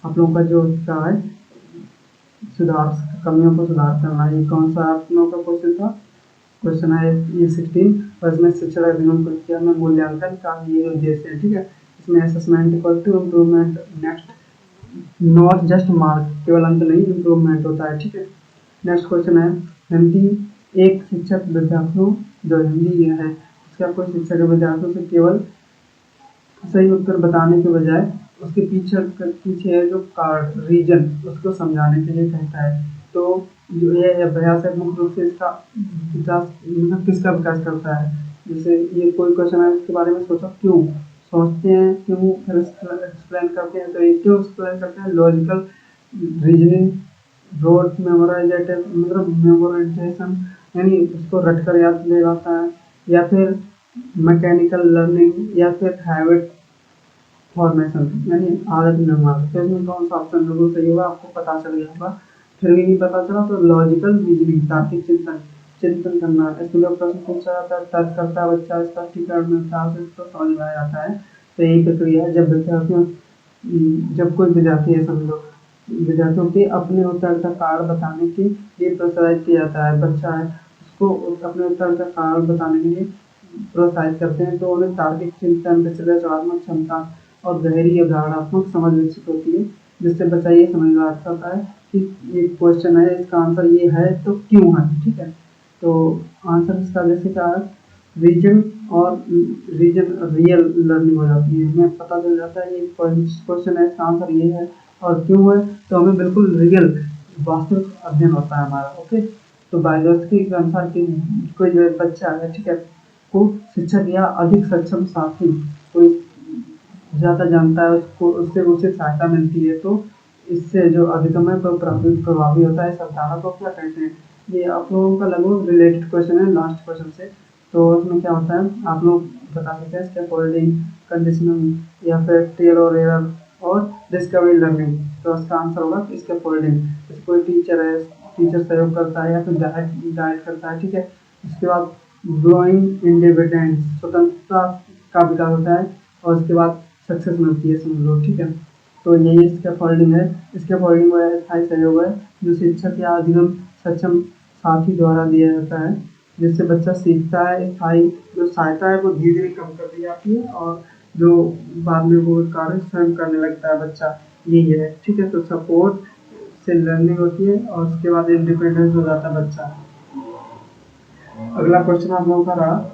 आप लोगों का जो क्या है, सुधार, कमियों को सुधार करना। ये कौन सा आप लोगों का क्वेश्चन था? क्वेश्चन है ये 16, और इसमें शिक्षा अधिगम प्रक्रिया में मूल्यांकन का ये उद्देश्य है, ठीक है। इसमें assessment equal to improvement, next, not just mark, केवल अंक नहीं, इम्प्रूवमेंट होता है, ठीक है। नेक्स्ट क्वेश्चन है, हिंदी, एक शिक्षक विद्यार्थियों, जो हिंदी है उसका कोई शिक्षक विद्यार्थियों से केवल सही उत्तर बताने के बजाय उसके पीछे है जो कार्ड रीजन, उसको समझाने के लिए कहता है। तो जो ये अभ्यास है मुख्य रूप से इसका विकास, मतलब किसका विकास करता है? जैसे ये कोई क्वेश्चन है उसके बारे में सोचो, क्यों सोचते हैं, क्यों, फिर एक्सप्लेन करते हैं। तो ये क्यों एक्सप्लेन करते हैं, लॉजिकल रीजनिंग, ब्रॉड मेमोराइजेशन, मतलब मेमोराइजेशन, यानी उसको रट कर याद ले जाता है, या फिर मैकेनिकल लर्निंग, या फिर हैबिट फॉर्मेशन, यानी आदत निर्माण। तो इसमें कौन सा ऑप्शन बिल्कुल सही होगा? आपको पता चल गया होगा। फिर भी नहीं पता चला तो लॉजिकल रीजनिंग, तार्किक चिंतन, चिंतन करना, इसमें प्रश्न पूछा जाता है, तर्क करता है बच्चा, स्पष्टीकरण मिलता है, इसको समझ में आ जाता है। तो यही प्रक्रिया है, जब कोई विद्यार्थी है, समझो विद्यार्थियों के अपने उत्तर का कारण बताने के लिए प्रोत्साहित किया जाता है। बच्चा है उसको अपने उत्तर का कारण बताने के लिए प्रोत्साहित करते हैं, तो उन्हें तार्किक चिंतन, विश्लेषणात्मक क्षमता और गहरी अवधारणात्मक समझ विकसित होती है, जिससे बच्चा ये समझ पाता है कि ये क्वेश्चन है, इसका आंसर ये है तो क्यों है। ठीक है, तो आंसर इसका जैसे क्या है, रीजन और रीजन रियल लर्निंग हो जाती है, हमें पता चल जाता है ये क्वेश्चन है, इसका आंसर ये है और क्यों है, तो हमें बिल्कुल रियल वास्तविक अध्ययन होता है हमारा। ओके, तो बायोलॉजी के अनुसार कि कोई जो बच्चा है, ठीक है, को शिक्षक या अधिक सक्षम साथी कोई ज़्यादा जानता है, उसको उससे उसे सहायता मिलती है, तो इससे जो अधिगम है तो प्रभावी होता है। इस अवधारणा को क्या कहते हैं, ये आप लोगों का लगभग रिलेटेड क्वेश्चन है लास्ट क्वेश्चन से। तो उसमें क्या होता है, आप लोग बता सकते हैं स्कैफोल्डिंग, कंडीशनिंग या फिर ट्रायल और एरर और डिस्कवरी लर्निंग। तो इसका आंसर होगा स्कैफोल्डिंग। जैसे कोई टीचर है, टीचर सहयोग करता है या फिर गाइड करता है। ठीक है, उसके बाद ग्रोइंग इंडिपेंडेंस, स्वतंत्रता का विकास होता है और उसके बाद सक्सेस मिलती है, समझ लो। ठीक है, तो यही स्कैफोल्डिंग है। स्कैफोल्डिंग वह स्थायी सहयोग है जो शिक्षक या अधिगम सक्षम साथी द्वारा दिया जाता है, जिससे बच्चा सीखता है। स्थायी जो सहायता है वो धीरे धीरे कम कर दी जाती है और जो बाद में वो कार्य स्वयं करने लगता है बच्चा, यही है। ठीक है, तो सपोर्ट से लर्निंग होती है और उसके बाद इंडिपेंडेंस हो जाता है बच्चा। अगला क्वेश्चन आप लोगों का रहा,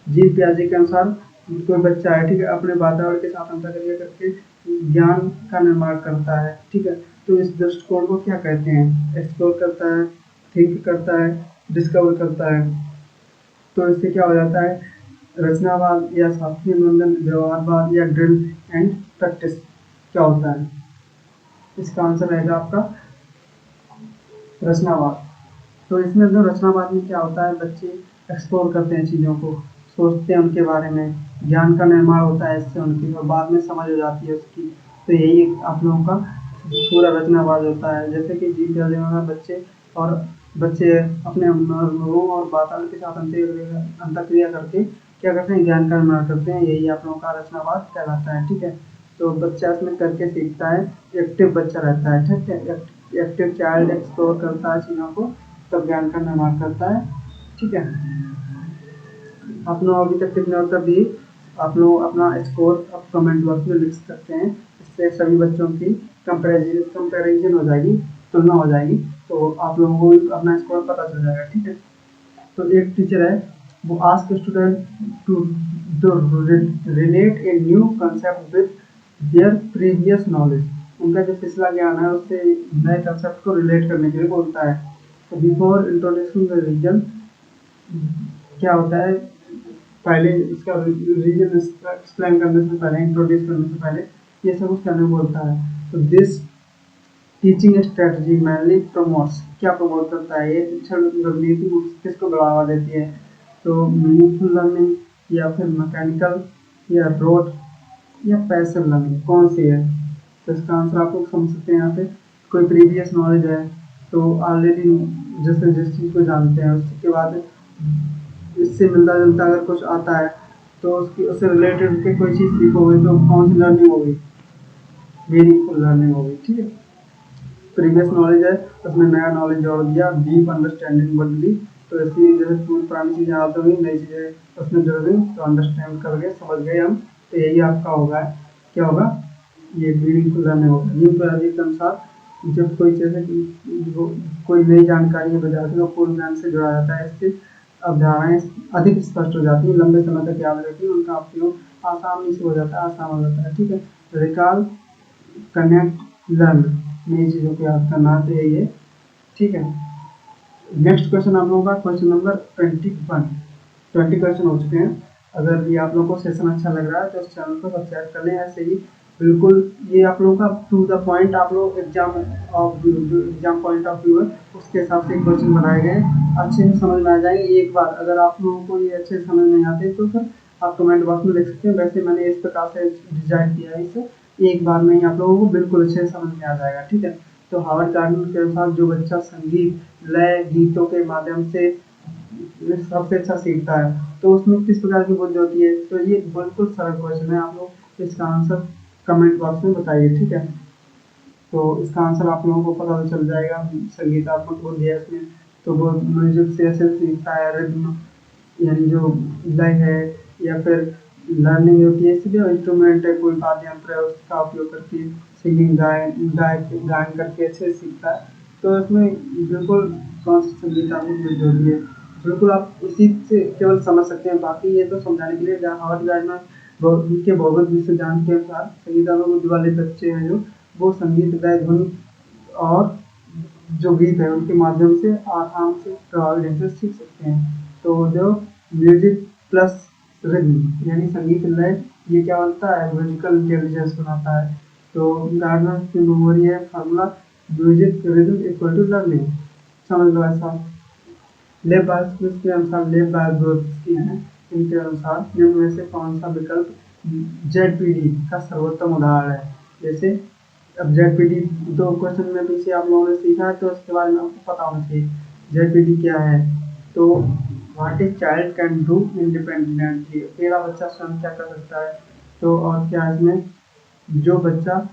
जीन पियाजे के अनुसार कोई बच्चा है, ठीक है, अपने वातावरण के साथ अंतरक्रिया करके ज्ञान का निर्माण करता है। ठीक है, तो इस दृष्टिकोण को क्या कहते हैं, एक्सप्लोर करता है, थिंक करता है, डिस्कवर करता है। तो इससे क्या हो जाता है, रचनावाद या शास्त्रीय निबंधन, व्यवहारवाद या ड्रिल एंड प्रैक्टिस क्या होता है। इसका आंसर रहेगा आपका रचनावाद। तो इसमें जो रचनावाद में क्या होता है, बच्चे एक्सप्लोर करते हैं चीज़ों को, सोचते हैं उनके बारे में, ज्ञान का निर्माण होता है इससे उनकी, और बाद में समझ हो जाती है उसकी। तो यही आप लोगों का पूरा रचनावाद होता है। जैसे कि जीव पियाजे में बच्चे अपने अनुभवों और वातावरण के साथ अंतरक्रिया करके क्या करते हैं, ज्ञान का निर्माण करते हैं, यही आप लोगों का रचनावाद कहलाता है। ठीक है, तो बच्चा इसमें करके सीखता है, एक्टिव बच्चा रहता है। ठीक है, एक्टिव चाइल्ड एक्सप्लोर करता है चीज़ों को, तब ज्ञान का निर्माण करता है। ठीक है, आप लोग अभी तक कितने उत्तर दिए, आप लोग अपना स्कोर अब कमेंट बॉक्स में लिख सकते हैं। इससे सभी बच्चों की कंपैरिजन हो जाएगी, तुलना हो जाएगी, तो आप लोगों को भी अपना स्कोर पता चल जाएगा। ठीक है, तो एक टीचर है, वो ask student to relate a new concept with their previous knowledge. उनका जो पिछला ज्ञान है उससे नए कंसेप्ट को रिलेट करने के लिए बोलता है। तो बिफोर इंट्रोड्यूसिंग द रीजन, क्या होता है, पहले इसका रीजन एक्सप्लेन करने से पहले, इंट्रोड्यूस करने से पहले ये सब कुछ करने बोलता है। तो this teaching strategy mainly promotes, क्या प्रमोट करता है, ये शिक्षण रणनीति किसको बढ़ावा देती है, तो मीनिंगफुल लर्निंग या फिर मैकेनिकल या रोट या पैसिव लर्निंग, कौन सी है। तो इसका आंसर आप लोग समझ सकते हैं। यहाँ पे कोई प्रीवियस नॉलेज है तो ऑलरेडी जैसे जिस चीज़ को जानते हैं, उसके बाद इससे मिलता जुलता अगर कुछ आता है तो उसकी उससे रिलेटेड के कोई चीज़ सीखोगे तो कौन सी लर्निंग होगी, मीनिंगफुल लर्निंग होगी। ठीक है, प्रीवियस नॉलेज है उसमें नया नॉलेज जोड़ दिया, डीप अंडरस्टैंडिंग बढ़ दी, तो ऐसी जैसे पुरानी चीज़ें याद हो गई, नई चीज़ें उसमें जोड़ दी, तो अंडरस्टैंड कर गए, समझ गए हम। तो यही आपका होगा, क्या होगा, ये मीनिंगफुल लर्निंग होगा। न्यू पीआजे के अनुसार जब कोई जैसे कोई नई जानकारी है विद्यार्थी को पूर्ण ज्ञान से जोड़ा जाता है, इससे अवधारणाएं अधिक स्पष्ट हो जाती है, लंबे समय तक याद रहती है, उनका उपयोग आसानी से हो जाता है, आसान हो जाता है। ठीक है, रिकॉल, कनेक्ट, लर्न, नई चीज़ों को याद करना, तो यही है। ठीक है, नेक्स्ट क्वेश्चन आप लोगों का क्वेश्चन नंबर 20 क्वेश्चन हो चुके हैं। अगर ये आप लोगों को सेशन अच्छा लग रहा है तो इस चैनल को सब्सक्राइब कर लें। ऐसे ही बिल्कुल ये आप लोगों का टू द पॉइंट, आप लोग एग्जाम पॉइंट ऑफ व्यू है उसके हिसाब से क्वेश्चन बनाए गए, अच्छे से समझ में आ जाएंगे एक बार। अगर आप लोगों को ये अच्छे से समझ नहीं आते तो फिर आप कमेंट बॉक्स में लिख सकते हैं। वैसे मैंने इस प्रकार से डिजाइन किया है, इसे एक बार में ही आप लोगों को बिल्कुल अच्छे से समझ में आ जाएगा। ठीक है, तो हार्वर्ड गार्डन के अनुसार जो बच्चा संगीत, लय, गीतों के माध्यम से सबसे अच्छा सीखता है तो उसमें किस प्रकार की बुद्धि होती है, तो ये बिल्कुल सरल क्वेश्चन है। आप लोग इसका आंसर कमेंट बॉक्स में बताइए। ठीक है, तो इसका आंसर आप लोगों को पता चल जाएगा। संगीतात्मक बुद्धि है इसमें, तो वो म्यूजिक से ऐसे सीखता है, रिद्म यानी जो लय है या फिर लर्निंग होती है, इसलिए इंस्ट्रूमेंट है, कोई वाद्य यंत्र है, उसका उपयोग करके सिंगिंग गायन करके अच्छे से सीखता है। तो इसमें बिल्कुल कौन सी संगीतात्मक विधि होती है, बिल्कुल आप इसी से केवल समझ सकते हैं। बाकी ये तो समझाने के लिए हार्वर्ड गाइड में उनके भौगोलिक विश्वविज्ञान के अनुसार संगीतात्मक बुद्धि वाले बच्चे हैं जो वो संगीत लय ध्वनि और जो गीत है उनके माध्यम से आराम से प्रभावी ढंग से सीख सकते हैं। तो जो म्यूजिक प्लस रिदम यानी संगीत लय, ये क्या बनता है, म्यूजिकल इंटेलिजेंस बनाता है। तो गार्डनर की मेमोरी है formula, music rhythm equal to learning, समझ लो ऐसा। लेब बायोस्किल्स के अनुसार, लेब बायोस्की हैं, इनके अनुसार निम्न में से कौन सा विकल्प जेडपीडी का सर्वोत्तम उदाहरण है। जैसे अब जेडपीडी दो क्वेश्चन में पीछे आप लोगों ने सीखा है, तो इसके बारे में आपको पता होना चाहिए जेडपीडी क्या है। तो what is child can do independently, अकेला बच्चा स्वयं क्या कर सकता है। तो और क्या इसमें जो बच्चा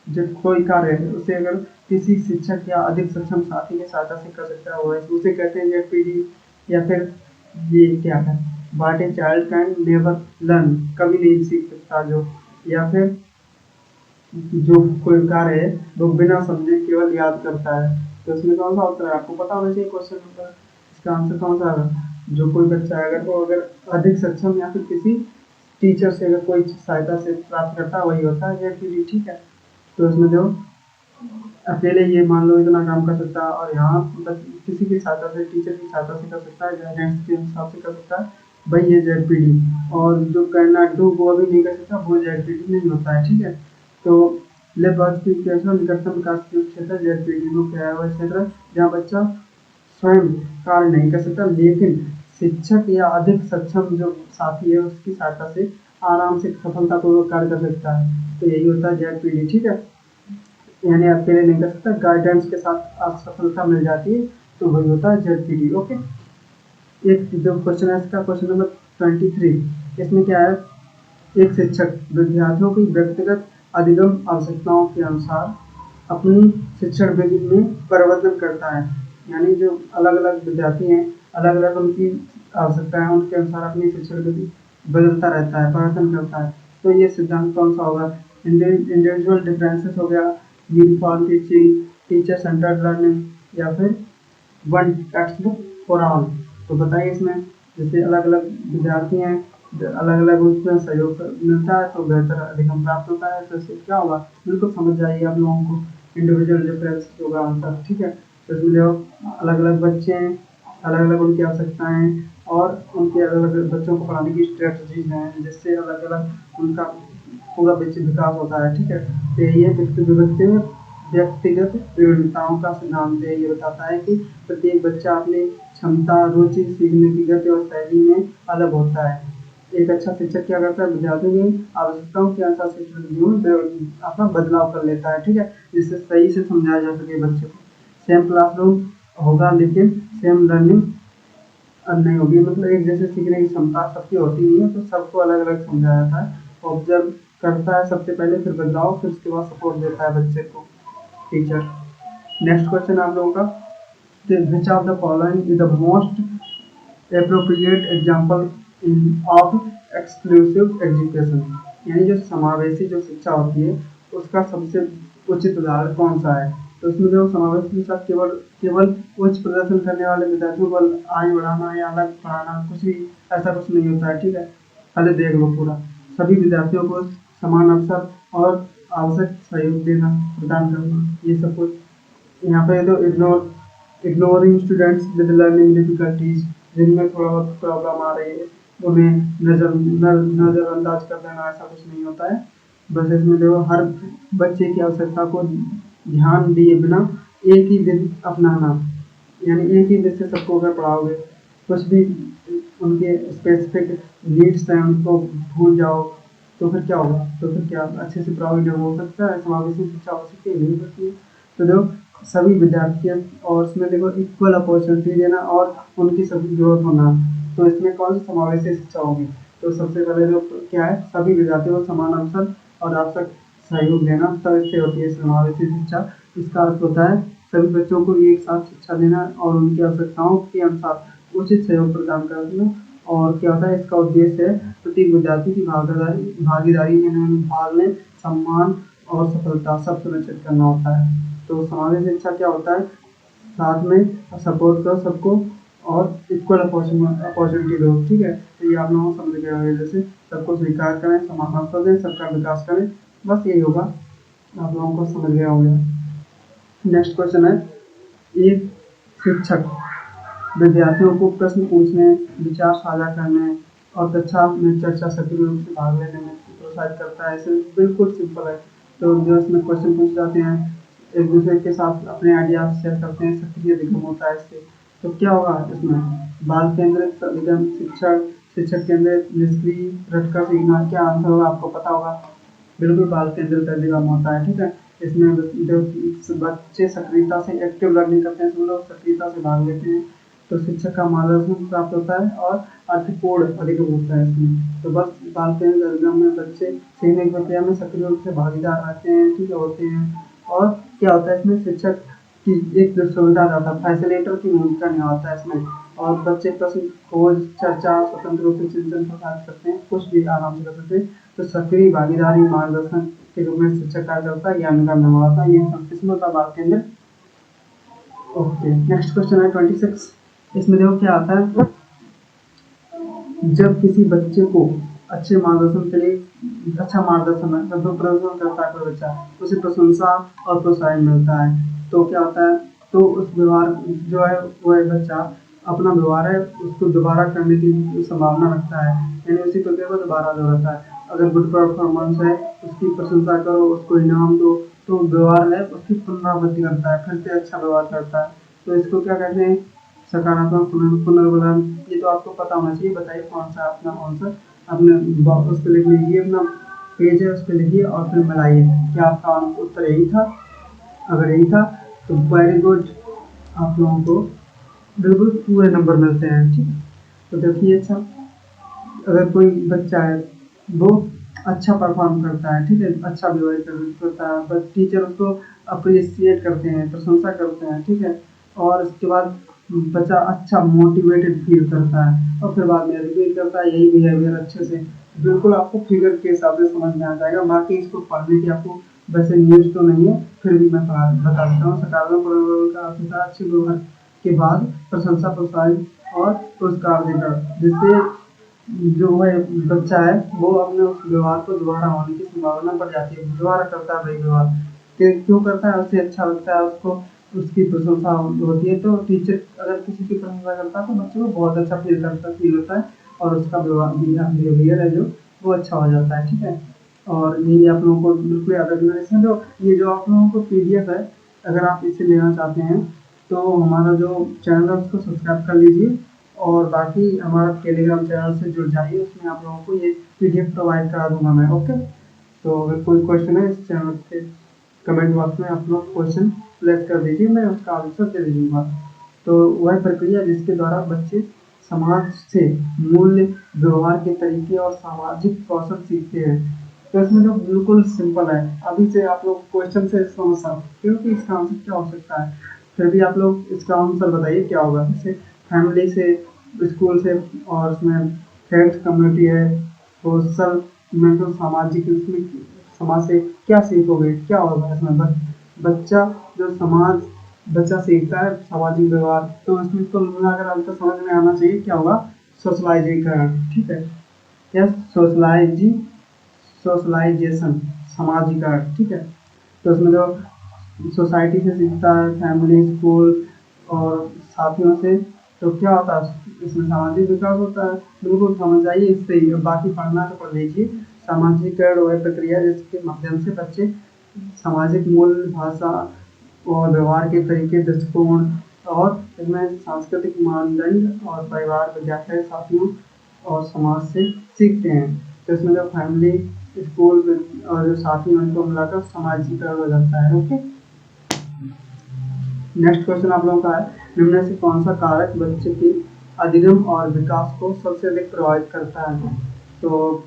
जब कोई कार्य है उसे अगर किसी शिक्षक या अधिक सक्षम साथी की सहायता से कर सकता है, वो उसे कहते हैं जेडपीडी। या फिर ये क्या है, what a child can never learn, कभी नहीं सीख सकता जो। या फिर जो कोई कार्य है वो बिना समझे केवल याद करता है। तो इसमें कौन सा उत्तर है, आपको पता होना चाहिए क्वेश्चन नंबर। इसका आंसर कौन सा है, जो कोई बच्चा है अगर वो अगर अधिक सक्षम या फिर किसी टीचर से अगर कोई सहायता से प्राप्त करता है, वही होता है जेडपीडी। ठीक है, तो इसमें जो अकेले ये मान लो इतना काम कर सकता है, और यहाँ किसी की सहायता से, टीचर की सहायता से कर सकता है, गाइडेंस के हिसाब से कर सकता है, भाई ये जेडपीडी। और जो करना डू वो भी नहीं कर सकता, वो जेडपीडी नहीं होता है। ठीक है, तो लेबॉर्ट्री के अनुसार निकटतम विकास क्षेत्र जेडपीडी को क्या है, वह क्षेत्र जहाँ बच्चा स्वयं कार्य नहीं कर सकता, लेकिन शिक्षक या अधिक सक्षम जो साथी है उसकी सहायता से आराम से सफलतापूर्वक कार्य कर सकता है। तो यही होता है जेडपीडी। ठीक है, यानी अकेले नहीं कर सकता, गाइडेंस के साथ आप सफलता मिल जाती है, तो वही होता है जेडपीडी। ओके, एक जो क्वेश्चन है इसका क्वेश्चन नंबर 23, इसमें क्या है, एक शिक्षक विद्यार्थियों की व्यक्तिगत अधिगम आवश्यकताओं के अनुसार अपनी शिक्षण विधि में परिवर्तन करता है। यानी जो अलग अलग विद्यार्थी हैं, अलग अलग उनकी आवश्यकताएं, उनके अनुसार अपनी शिक्षण विधि बदलता रहता है, परिवर्तन करता है। तो ये सिद्धांत कौन सा होगा, इंडिविजुअल डिफरेंसेस हो गया, uniform teaching, teacher centred learning, या फिर one text book for all. तो बताइए इसमें, जैसे अलग अलग विद्यार्थी हैं, अलग अलग उसमें सहयोग मिलता है तो बेहतर अधिगम प्राप्त होता है। तो इससे क्या होगा, बिल्कुल समझ जाइए आप लोगों को, इंडिविजुअल डिफरेंस होगा आंसर। ठीक है, तो इसमें जो अलग अलग बच्चे हैं, अलग अलग उनकी आवश्यकताएं हैं, और उनके अलग अलग बच्चों को पढ़ाने की स्ट्रेटजीज हैं, जिससे अलग अलग उनका पूरा विकास होता है। ठीक है, तो ये व्यक्तिगत विभिन्नताओं का सिद्धांत है। ये बताता है कि प्रत्येक बच्चा अपनी क्षमता, रुचि, सीखने की गति और शैली में अलग होता है। एक अच्छा शिक्षक क्या करता है, विद्यार्थियों की आवश्यकताओं के अनुसार शिक्षण नीतियों में अपना बदलाव कर लेता है। ठीक है, जिससे सही से समझाया जा सके बच्चे को। सेम क्लासरूम होगा लेकिन सेम लर्निंग नहीं होगी, मतलब एक जैसे सीखने की क्षमता सबकी होती नहीं है, तो सबको अलग अलग समझाया जाता है। ऑब्जर्व करता है सबसे पहले, फिर बदलाव, फिर उसके बाद सपोर्ट देता है बच्चे को टीचर। नेक्स्ट क्वेश्चन आप लोगों का, विच of the following is the most appropriate example of exclusive education, यानी जो समावेशी जो शिक्षा होती है उसका सबसे उचित उदाहरण कौन सा है। तो इसमें जो समावेशी शिक्षा केवल केवल उच्च प्रदर्शन करने वाले विद्यार्थियों को आगे बढ़ाना या अलग पढ़ाना, कुछ भी ऐसा कुछ नहीं होता है। ठीक है, पहले देख लो पूरा, सभी विद्यार्थियों को समान अवसर और आवश्यक सहयोग देना, प्रदान करना, ये सब कुछ। यहाँ पे तो ignoring students with learning difficulties, जिनमें थोड़ा बहुत प्रॉब्लम आ रही है उन्हें नज़रअंदाज कर देना, ऐसा कुछ नहीं होता है। बस इसमें देखो हर बच्चे की आवश्यकता को ध्यान दिए बिना एक ही विधि अपनाना, यानी एक ही विधि से सबको अगर पढ़ाओगे, कुछ भी उनके स्पेसिफिक नीड्स हैं उनको भूल जाओ, तो फिर क्या होगा, तो फिर क्या अच्छे से पढ़ाओगे हो सकता है, समावेशी शिक्षा हो सकती है, नहीं हो सकती है। तो देखो सभी विद्यार्थियों, और इसमें देखो इक्वल अपॉर्चुनिटी देना और उनकी सभी ग्रोथ होना, तो इसमें कौन सी समावेशी शिक्षा होगी। तो सबसे पहले जो क्या है, सभी विद्यार्थियों को समान अवसर और आवश्यक सहयोग देना, तब इससे होती है समावेशी शिक्षा। इसका अर्थ होता है सभी बच्चों को एक साथ शिक्षा देना और उनकी आवश्यकताओं के अनुसार उचित सहयोग प्रदान करना, और क्या होता है, इसका उद्देश्य है प्रत्येक विद्यार्थी की भागीदारी इन्हें भाग लें, सम्मान और सफलता सब सुनिश्चित करना होता है। तो सामाजिक शिक्षा क्या होता है, साथ में सपोर्ट करो सबको और इक्वल अपॉर्चुनिटी दो, ठीक है। तो ये आप लोगों को समझ गया होगा, जैसे सबको स्वीकार करें, समान अवसर दें, सबका विकास करें, बस यही होगा, आप लोगों को समझ गया होगा। नेक्स्ट क्वेश्चन है, एक शिक्षक विद्यार्थियों को प्रश्न पूछने, विचार साझा करने और कक्षा में चर्चा सक्रिय रूप से भाग लेने में प्रोत्साहित करता है। इसे बिल्कुल सिंपल है। तो जो इसमें क्वेश्चन पूछ जाते हैं, एक दूसरे के साथ अपने आइडिया शेयर करते हैं, सक्रिय अधिगम होता है इससे। तो क्या होगा इसमें, बाल केंद्रित अधिगम, शिक्षक केंद्रित, निष्क्रिय रटकर सीखना, क्या आंसर होगा आपको पता होगा, बिल्कुल बाल केंद्रित अधिगम होता है, ठीक है। इसमें जो बच्चे सक्रियता से एक्टिव लर्निंग करते हैं, सब लोग सक्रियता से भाग लेते हैं, तो शिक्षक का मार्गदर्शन प्राप्त होता है और अर्थपूर्ण अधिगम होता है इसमें। तो बस बाल केंद्रित अधिगम में बच्चे सीखने की प्रक्रिया में सक्रिय रूप से भागीदार रहते हैं, ठीक है, होते हैं। और क्या होता है इसमें, शिक्षक की एक जो सुविधा रहता है, फैसिलिटेटर की भूमिका निभाता है इसमें, और बच्चे प्रश्न, खोज, चर्चा, स्वतंत्र रूप से चिंतन प्रसारित करते हैं, कुछ भी आराम से कर सकते हैं। तो सक्रिय भागीदारी मार्गदर्शन के रूप में शिक्षक कार्य करता है, ज्ञान का निर्माण होता है। ये किस्म होता है बाल केंद्र। ओके, नेक्स्ट क्वेश्चन है 26। इसमें देखो क्या आता है, जब किसी बच्चे को अच्छे मार्गदर्शन के लिए अच्छा मार्गदर्शन प्रदर्शन करता है कोई बच्चा, तो उसे प्रशंसा और प्रोत्साहन मिलता है। तो क्या होता है, तो उस व्यवहार जो है वो बच्चा अपना व्यवहार है उसको दोबारा करने की संभावना रखता है, यानी उसी प्रक्रिया को दोबारा दोहराता है। अगर गुड परफॉर्मेंस है उसकी प्रशंसा करो, उसको इनाम दो, तो व्यवहार है उसकी पुनरावृत्ति करता है, फिर से अच्छा व्यवहार करता है। तो इसको क्या कहते हैं, सकारात्मक पुनर्वलन। ये तो आपको पता होना चाहिए, बताइए कौन सा अपना आंसर, अपने उस पर लिख लीजिए, अपना पेज है उस पर लिखिए और फिर मिलाइए। क्या आपका उत्तर यही था? अगर यही था तो वेरी गुड, आप लोगों को बिल्कुल पूरे नंबर मिलते हैं, ठीक। तो देखिए, अच्छा, अगर कोई बच्चा है वो अच्छा परफॉर्म करता है, ठीक है, अच्छा व्यवहार करता है, बस टीचर उसको अप्रिशिएट करते हैं, प्रशंसा करते हैं, ठीक है, और उसके बाद बच्चा अच्छा मोटिवेटेड फील करता है और फिर बाद में रिपीट करता है यही बिहेवियर अच्छे से, बिल्कुल आपको फिगर के हिसाब से समझ में आ जाएगा। बाकी इसको पढ़ने की आपको वैसे न्यूज तो नहीं है, फिर भी मैं बता देता हूँ। सकारात्मक पुनर्वलन का अर्थ होता है अच्छे व्यवहार के बाद प्रशंसा, प्रोत्साहन और पुरस्कार देकर, जिससे जो है बच्चा है वो अपने उस व्यवहार को दोबारा होने की संभावना बढ़ जाती है, दोबारा करता है वही व्यवहार। क्यों करता है, उसे अच्छा लगता है, उसको उसकी प्रशंसा होती है। तो टीचर अगर किसी की प्रशंसा करता है तो बच्चे को बहुत अच्छा फील होता है और उसका बिहेवियर है जो वो अच्छा हो जाता है, ठीक है। और यही आप लोगों को बिल्कुल याद रखना है। इसमें जो ये जो आप लोगों को पीडीएफ है, अगर आप इसे लेना चाहते हैं तो हमारा जो चैनल है उसको सब्सक्राइब कर लीजिए और बाकी हमारा टेलीग्राम चैनल से जुड़ जाइए, उसमें आप लोगों को ये पीडीएफ प्रोवाइड करा दूंगा मैं। ओके, तो अगर कोई क्वेश्चन है इस चैनल पे कमेंट बॉक्स में आप लोग क्वेश्चन सिलेक्ट कर दीजिए, मैं उसका आंसर दे दूंगा। तो वह प्रक्रिया जिसके द्वारा बच्चे समाज से मूल्य, व्यवहार के तरीके और सामाजिक कौशल सीखते हैं। तो इसमें जो बिल्कुल सिंपल है, अभी से आप लोग क्वेश्चन से समझ सकते हो कि इसका आंसर क्या हो सकता है, फिर भी आप लोग इसका आंसर बताइए क्या होगा। जैसे फैमिली से, स्कूल से, और उसमें फ्रेंड्स, कम्युनिटी है, सोशल में, तो सामाजिक, इसमें समाज से क्या सीखोगे, क्या होगा इसमें, बच्चा जो समाज बच्चा सीखता है सामाजिक व्यवहार, तो इसमें तो मिलाकर आपको समझ में आना चाहिए क्या होगा, सोशलाइजेशन, ठीक है, या सोशलाइजेशन, सामाजिकरण, ठीक है। तो इसमें जो सोसाइटी से सीखता है, फैमिली, स्कूल और साथियों से, तो क्या होता है इसमें सामाजिक विकास होता है। बिल्कुल समझ आइए, इससे ही बाकी पढ़ना तो पढ़ लीजिए। सामाजिकरण वह प्रक्रिया जिसके माध्यम से बच्चे सामाजिक मूल्य, भाषा और व्यवहार के तरीके, दृष्टिकोण और इसमें सांस्कृतिक मानदंड और परिवार, विद्यालय, साथियों और समाज से सीखते हैं। तो इसमें जो फैमिली, स्कूल और जो साथी हैं उनको मिलाकर सामाजिकरण हो जाता है। ओके, नेक्स्ट क्वेश्चन आप लोगों का है, निम्न से कौन सा कारक बच्चे के अधिगम और विकास को सबसे अधिक प्रभावित करता है? तो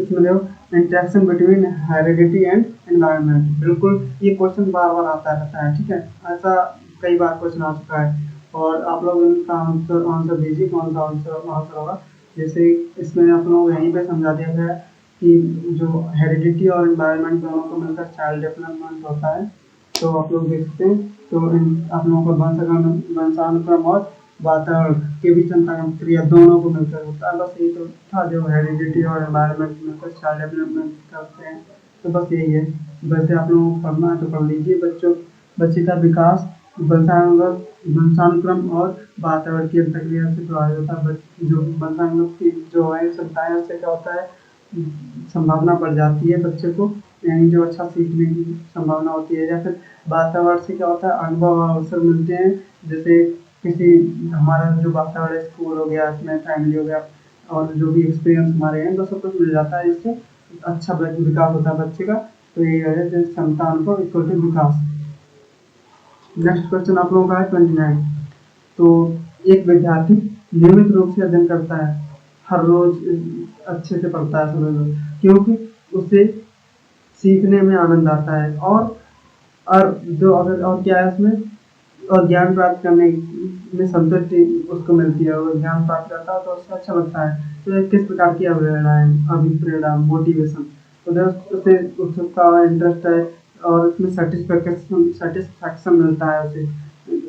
इसमें देखो, interaction between heredity and environment, बिल्कुल ये क्वेश्चन बार बार आता रहता है, ठीक है, ऐसा कई बार क्वेश्चन आ चुका है और आप लोग इनका आंसर दीजिए कौन सा आंसर होगा। जैसे इसमें आप लोग यहीं पे समझा दिया गया है कि जो हेरिडिटी और एनवायरनमेंट दोनों को मिलकर चाइल्ड डेवलपमेंट होता है। तो आप लोग देख सकते हैं, तो आप लोगों को वंशानुक्रम और वातावरण के बीच अंतर क्रिया दोनों को मिलकर होता है। बस यही तो था, जो हेरिडिटी और एनवायरनमेंट मिलकर चाइल्ड डेवलपमेंट करते हैं। तो बस यही है। वैसे आप लोगों को पढ़ना है तो पढ़ लीजिए। बच्चे का विकास वंशानुक्रम और वातावरण की प्रक्रिया से प्रभावित होता है। जो वंशानुक्रम की जो है क्षमताएं, उससे क्या होता है, संभावना बढ़ जाती है बच्चे को, यानी जो अच्छा सीखने की संभावना होती है। या फिर वातावरण से क्या होता है, अनुभव और अवसर मिलते हैं। जैसे किसी हमारा जो वातावरण, स्कूल हो गया, अपने फैमिली हो गया, और जो भी एक्सपीरियंस हमारे हैं, वो सब कुछ मिल जाता है। इससे अच्छा विकास होता है बच्चे का। तो ये है जो क्षमता अनुभव इक्वल टू विकास। नेक्स्ट क्वेश्चन आप लोगों का है 29। तो एक विद्यार्थी नियमित रूप से अध्ययन करता है, हर रोज अच्छे से पढ़ता है समझ लो, क्योंकि उसे सीखने में आनंद आता है और जो अगर और क्या है उसमें, और ज्ञान प्राप्त करने में संतुष्टि उसको मिलती है, और ज्ञान प्राप्त करता है तो उससे अच्छा लगता है। तो ये किस प्रकार की अभिप्रेरणा मोटिवेशन, उधर उसे उत्सुकता और इंटरेस्ट है, और उसमें सेटिस्फैक्शन मिलता है उसे,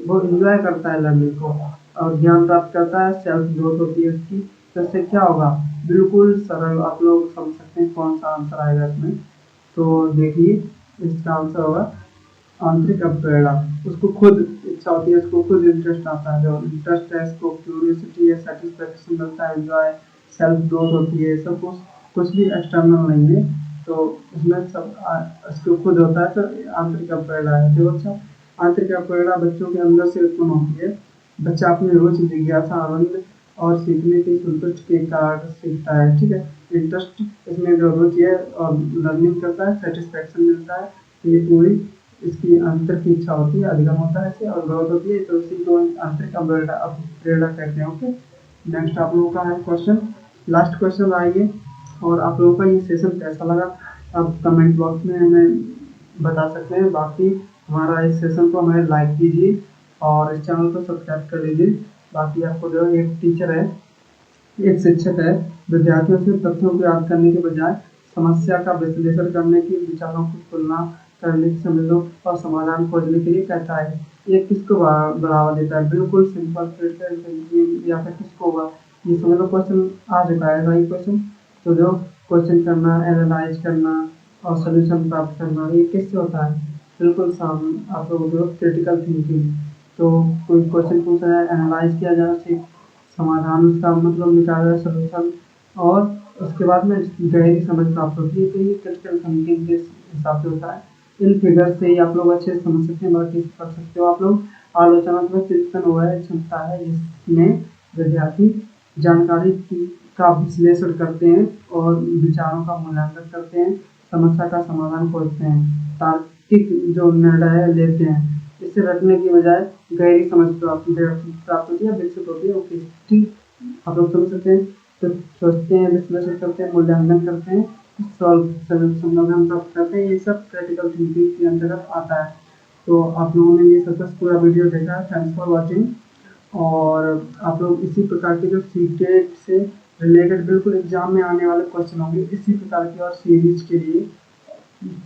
वो इंजॉय करता है लर्निंग को, और ज्ञान प्राप्त करता है, सेल्फ ग्रोथ होती है उसकी। तो इससे क्या होगा, बिल्कुल सरल, आप लोग समझ सकते हैं कौन सा आंसर आएगा इसमें। तो देखिए, इसका आंसर होगा आंतरिक प्रेरणा। उसको खुद इच्छा होती है, उसको खुद इंटरेस्ट आता है, जो इंटरेस्ट है इसको क्यूरियोसिटी है, सेटिस्फेक्शन मिलता है, एंजॉय, सेल्फ ग्रोथ होती है। सब कुछ भी एक्सटर्नल नहीं है, तो इसमें सब इसको खुद होता है। तो आंतरिक प्रेरणा है जो अच्छा, आंतरिक प्रेरणा बच्चों के अंदर से उत्पन्न होती है। बच्चा अपनी रुचि, जिज्ञासा, आनंद और सीखने की संतुष्टि के कारण सीखता है। ठीक है, इंटरेस्ट इसमें जो रुचि है और लर्निंग करता है, सेटिस्फेक्शन मिलता है। तो ये पूरी इसकी अंतर की इच्छा होती है, अधिगम होता है इससे, और ग्रोथ होती है। तो इसी को आंतरिक प्रेरणा कहते हैं। ओके, नेक्स्ट आप लोगों का है क्वेश्चन, लास्ट क्वेश्चन आइए। और आप लोगों का ये सेशन कैसा लगा आप कमेंट बॉक्स में हमें बता सकते हैं। बाकी हमारा इस सेशन को हमें लाइक कीजिए और इस चैनल को सब्सक्राइब कर लीजिए। बाकी आपको जो एक टीचर है, एक शिक्षक है, विद्यार्थियों से तथ्यों को याद करने के बजाय समस्या का विश्लेषण करने की, विचारों की तुलना करने की, समझो और समाधान खोजने के लिए कहता है। ये किसको बढ़ावा देता है, बिल्कुल सिंपल क्रिटिकल थिंकिंग, या फिर किसको होगा, ये समझ लो क्वेश्चन आ चुका है सही क्वेश्चन। तो जो क्वेश्चन करना, एनालाइज करना और सोल्यूशन प्राप्त करना, ये किससे होता है, बिल्कुल सामने आप लोगों को क्रिटिकल थिंकिंग। तो कोई क्वेश्चन पूछा जाए, एनालाइज किया जाए, उसे समाधान, उसका मतलब निकाला जाए, सोल्यूशन, और उसके बाद में गहरी समझ प्राप्त होती है। तो ये क्रिटिकल थिंकिंग के हिसाब से होता है। इन फिगर से ही आप लोग अच्छे से समझ सकते हैं। बाकी कर सकते हो आप लोग, आलोचनात्मक चिंतन वह क्षमता है जिसमें विद्यार्थी जानकारी का विश्लेषण करते हैं और विचारों का मूल्यांकन करते हैं, समस्या का समाधान खोजते हैं, तार्किक जो निर्णय लेते हैं। इसे रटने की बजाय गहरी समझ प्राप्त होती है, विकसित होती है। ओके, ठीक, आप लोग समझ सकते हैं। तो सोचते हैं, विश्लेषण करते हैं, मूल्यांकन करते हैं, समाधान प्राप्त करते हैं। ये सब क्रिटिकल थिंकिंग के अंतर्गत आता है। तो आप लोगों ने ये सब पूरा वीडियो देखा है, थैंक्स फॉर वॉचिंग। और आप लोग इसी प्रकार के जो सीटेट से रिलेटेड बिल्कुल एग्जाम में आने वाले क्वेश्चन होंगे, इसी प्रकार की और सीरीज के लिए,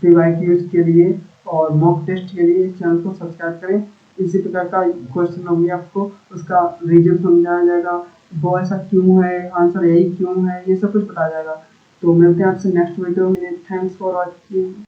PYQs के लिए और मॉक टेस्ट के लिए इस चैनल को सब्सक्राइब करें। इसी प्रकार का क्वेश्चन होंगे, आपको उसका रीजन समझाया जाएगा, वो ऐसा क्यों है, आंसर यही क्यों है, ये सब कुछ बताया जाएगा। तो मिलते हैं आपसे नेक्स्ट वीडियो में। Thanks for watching.